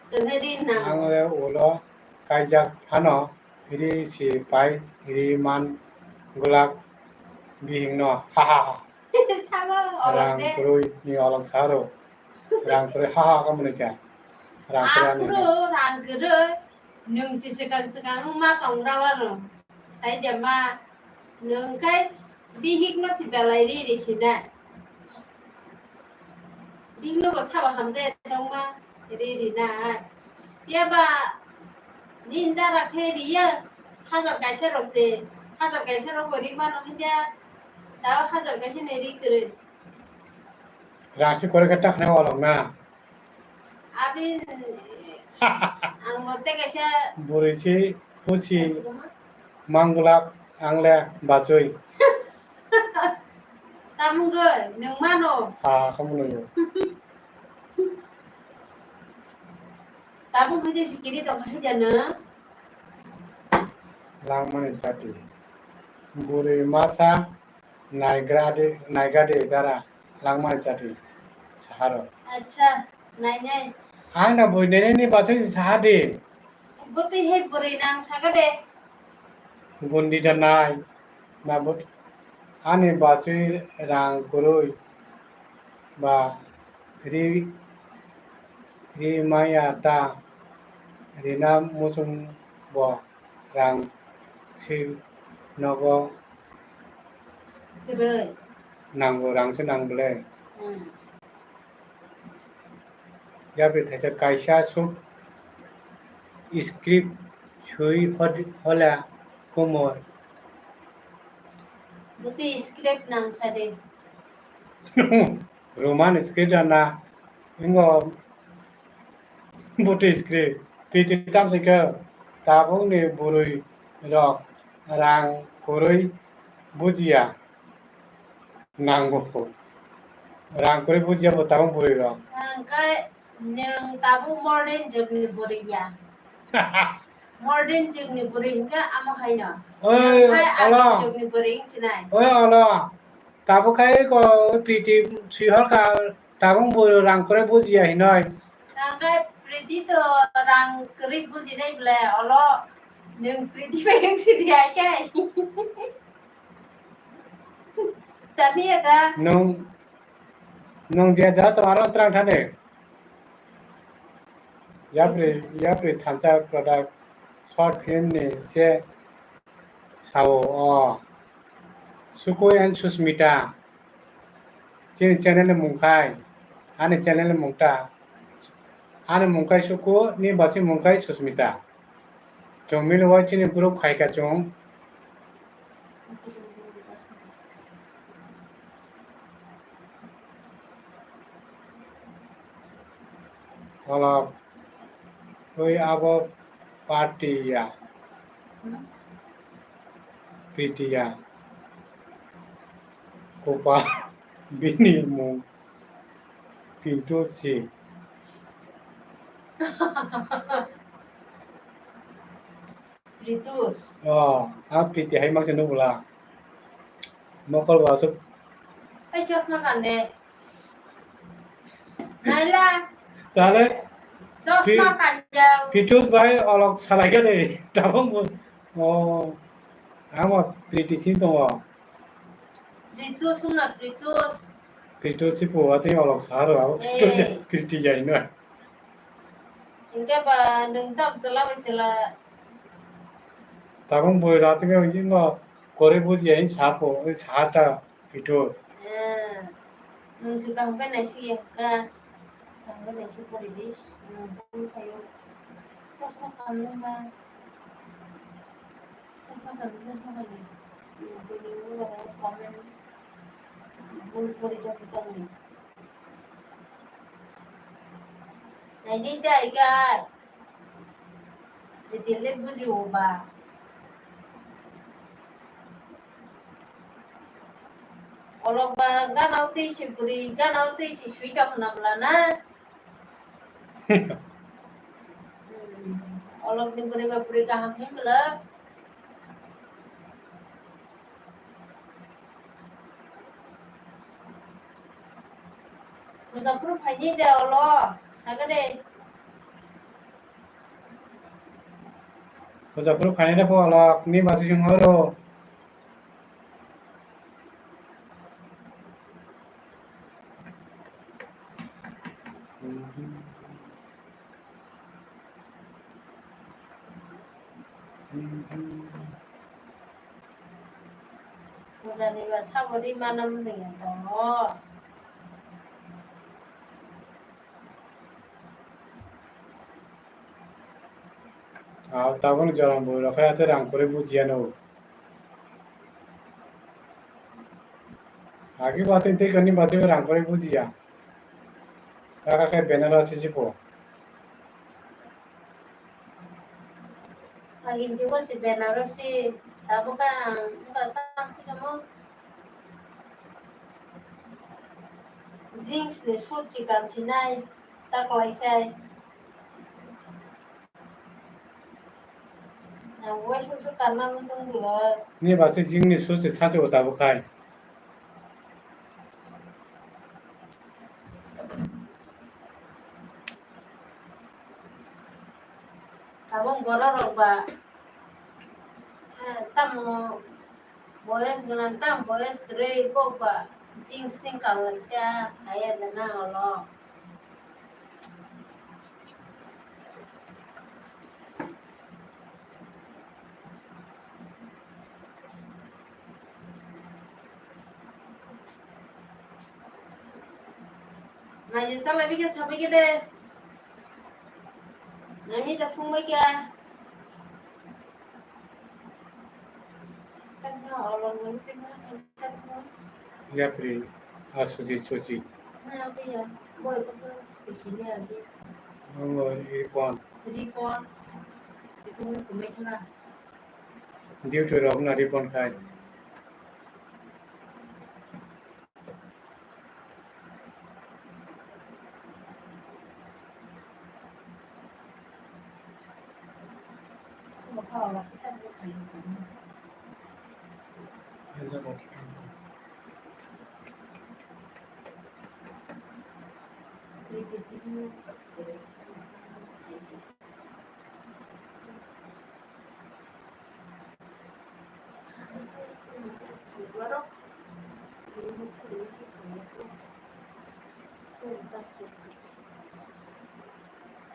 जोंहाय रि नांगो आंले ओलो कायजाक हानो इदि सि पाय इदि मान गुलाब बिहिं न हाहा साबा रां कुरुय नि अलग सारो रां कुरुय हाहा कमनिका रां कुरानि रां कुरुय नों सिगां मा तंग्रावारो साइदे मा नोंखाय बिहिगनो सिबालाय रिसिना बिहिगनो साबा खामजे दंमा रिना याबा निंदा राखे रिया हाजार गायसे रखजे हाजार गायसे रख रि मा नहिया दा हाजार गायसे ने रि करे राशि करे का टाखने वाला ना आबि आं मते गायसे बुरिसि खुसि मांगला आंले बाजै तामुगो नों मानो खमनो ताबु बिदि सिकिरि दं हायदानो लांमानि जाति बुरि मासा नायगादे दारा लांमानि जाति साहारो अच्छा नायनाय आंना बुइनेनि बाजै साहादे बते हे बुरै नां सागादे गुन्दी दानाय नाबुत आनि बाजै रां कुरुय बा रि माया ता रिना मुसुम ब रां सि नगो कुरुय नांगो रांसो नांगले या बे थाइसा कायसा सुब स्क्रिप्ट सुई होला कोमर बते स्क्रिप्ट नां सादे रोमान स्क्रिप्ट आना इंगो बते स्क्रिप्ट पिति तामसेके ताबुंनि बुरुय रक रां कुरुय बुजिया नांगो रां कुरुय बुजिया बताबुं बुरुय रक आंखाय नों ताबु मॉडर्न जुगनि बुरैया मॉडर्न जुगनि बुरै हिंगा आमो हायनो ओय आला जुगनि बुरै हिंसिनाय ओय आला ताबु खाय को पिति सिहर का ताबुं बुरुय रां कुरुय बुजिया हिनय आंखाय प्रीति तो रां कुरुय बुजिनाय ब्ले अलो नों प्रीति हिंसिदि आयखाय सानिया दा नों जे जा तुम्हारा उतरां थाने याप्रे थांचा प्रोडक्ट शॉर्ट फिल्म ने से सावो सुको एंड सुस्मिता चैनल मुंखाय आने चैनल मुंगता आने मुंखाय सुको नि बासी मुंखाय Sushmita Chong mil wa chini puro khai ka chong. Kalau koi abo party ya, PT ya, kopa bini mu pintu si. Ritus. PT hai mak senu bula. Mokol wasuk. Ay, Diyos makan deh. Naila, Tale Diyos makan jauh. Pitus bai olok salai ka deh. Tabong bu. Ama PT sinto. Ritus sunat, ritus. PT si po ati olok saro. PT si PT ya ino. Ingke ba nung tam cela bercela. Tabong bu rati ka ujin ba kore buji ya sapo sata Pitus. Nung suka sampai nasi ya kan. Sampai nasi poridis. Nung kayo. Diyos makan mo ba? Diyos makan eh. Bili mo lang ako kamen. Poridis kita nih. Nah ini dah ikan. Ditilip buji ubah. Olok ba ganau ti si puri ganau ti si suita penamlana. Olok ni puri ba puri kaham himla. Musapur phai deh olok. Saga deh. Musapur khane na po olok ni masu jung horo. Musani ba sabodi mana musing to. Tabong jalan bu rakhaya te rang kore buji ya no. आगे बातें ते करनी बातें में रंग करे बुझिया ताका के बेनारस से पो Agin juga si Benares si tabu kan enggak tahu sih kamu Jinx ni suci kan sinai tak laikai. Nah, gue susu karena langsung dulu. ni बातें जिंग ने सोच साचे होता बुखाई Tabung gororok ba. Tamu boyes dengan tam boyes kere ipo ba. Jinx ni kalau kita ayah dana Allah. Ngaji salah bikin sampai gede. Nami tak semua kia. Kan Allah ngerti mana kan. या फिर आसुजी सोची Nah, apa ya? Boy betul sini lagi. ये कौन Report. Itu kumekna. Due to अपना report खाए Bakal kita bukan.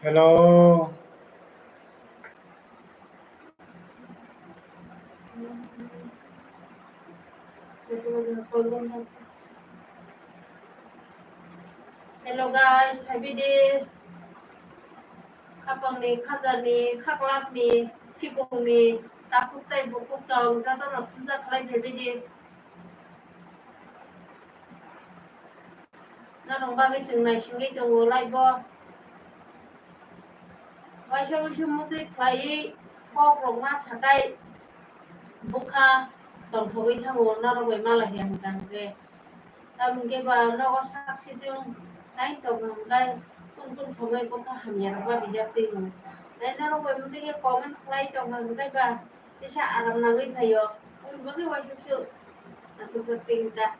Hello Hello guys, happy day. Kapang ni, khazar ni, khaklap ni. 피공이 따뜻하게 먹고 정자더러 tun자 khlai bhedi na rong ba cái chừng này xin cái đồ lại bo vai sau cái mu cái khlai bo rong ma sakai bukha tổng thổ cái thằng nó rong về mà là hiện càng cái ta mình cái bà nó có sắc xí xương đấy tổng đây kun phô mai bukha hàm nhà ba bị giáp tim đấy nó rong về một cái comment khlai tổng cái bà cái sa aram na cái thay yo kun ba cái vai sau là sự giáp tim ta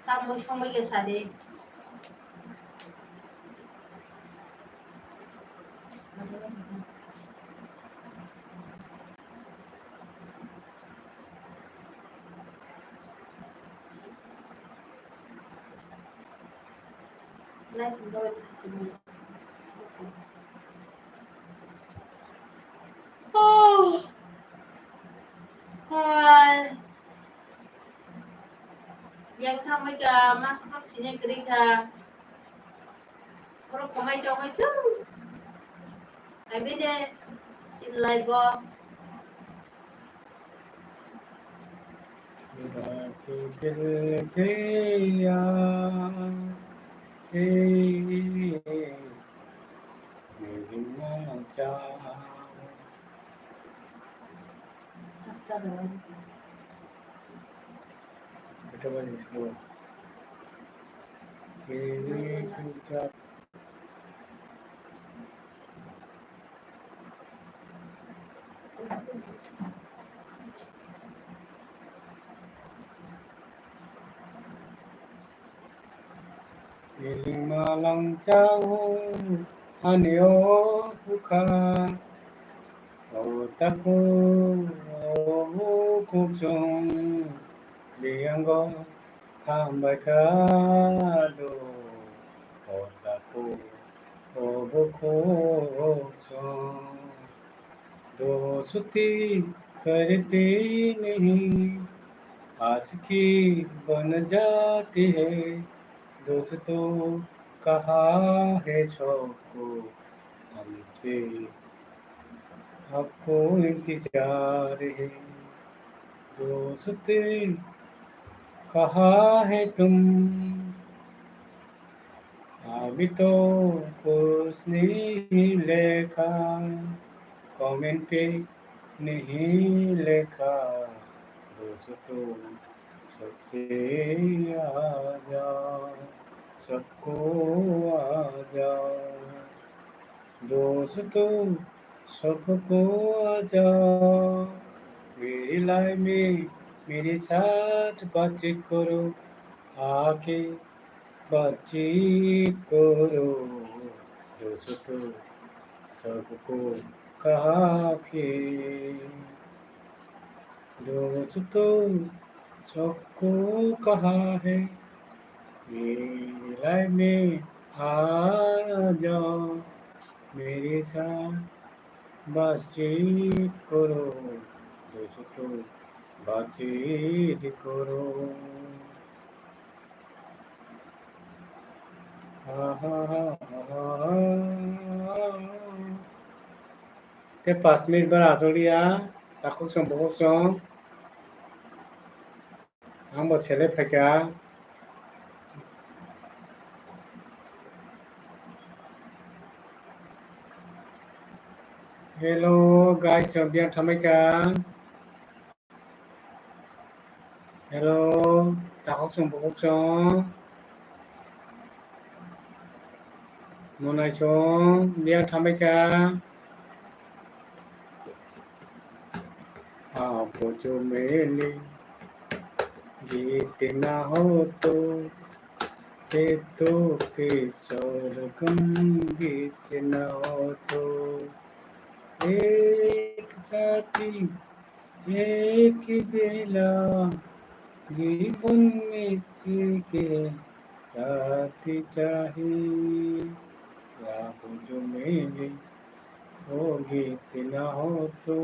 ta mới xong bây giờ xả đi nay chúng tôi yang thamai ka mas mas sine kri ka pro kamai to mai tu ai be de sin lai bo दिल तेरा मेरी मौजा बेटा बड़ी slow तेरी सुजा Malang jauh aneo buka otaku kujung lianggo tambah kado otaku kujung दोस्ती करते नहीं आशिकी बन जाती है दोस्तों कहा है सबको हमसे आपको इंतजार है दोस्त कहा है तुम अभी तो कुछ नहीं लिखा कमेंट पे नहीं लिखा दोस्तों सबसे आ जाओ सबको आ जाओ दोस्तों सबको आ जाओ मेरी लाइफ में मेरे साथ बातचीत करो आके बातचीत करो दोस्तों सबको कहा फिर दोस्तों सबको कहा है मेरी लाइफ में आ जाओ मेरे साथ बातचीत करो दोस्तों बातचीत करो ते 5 मिनिट बर आसलिया ताखौ सोंबावसो आंबो सेले फैका हेलो गाइस बिया थमैका हेलो ताखौ सोंबावसो मोनाइसो बिया थमैका आपको जो मेले गीत ना हो तो स्वर्गम गीत ना हो तो एक जाति एक बेला जीवन में एक साथी चाहिए आपको जो मेले वो गीत ना हो तो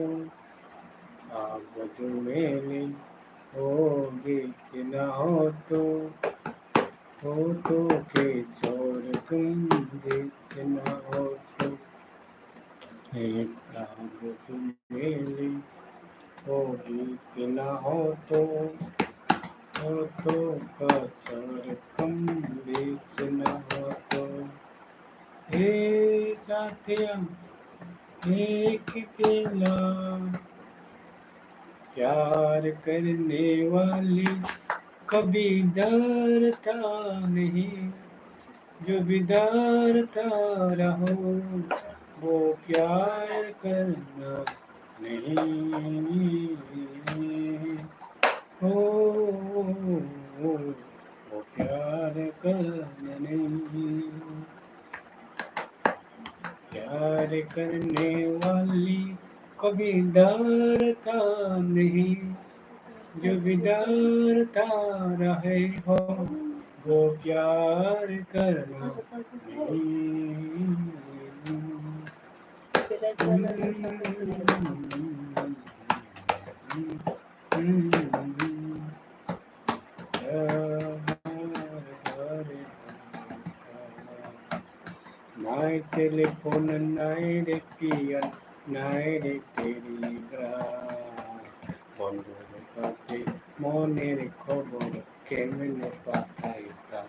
आपको जो मेले वो गीत ना हो तो होठों के शोर तुम बीच न हो तो एक राग तुम मेले हो गीत न हो तो होठों का शोर तुम बीच न हो तो हे साथिया एक अकेला प्यार करने वाली कभी डरता नहीं जो भी डरता रहो वो प्यार करना नहीं वो प्यार करना नहीं प्यार करने वाली कभी डरता नहीं जो भी डरता रहे हो वो प्यार करना नहीं Nai telepon nai de pian nai de telegram বন্ধুর কাছে মনের খবর কেমনে পাঠাইতাম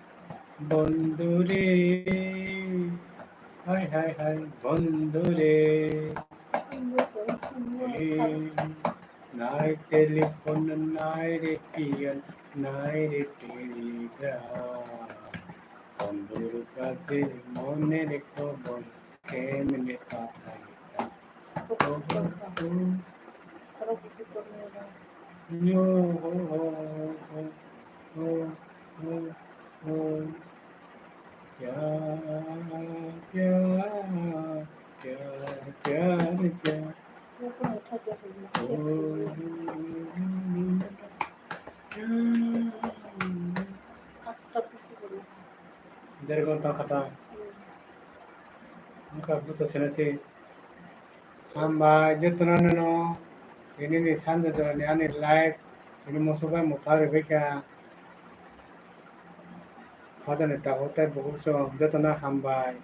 বন্ধুরে হাই হাই হাই বন্ধুরে নাই টেলিফোন নাই রে পিয়ন নাই রে টেলিগ্রাম বন্ধুর কাছে মনের খবর কেমনে পাঠাইতাম Yo ho ho ho ho ho ho प्यार प्यार प्यार प्यार प्यार Dari kata-kata muka busa senasi hamba jatunan no ini ni sanja jalan ani live ini musuhnya mutar bekia खाजा नेता होता है बहुत सो जतना हम्बाई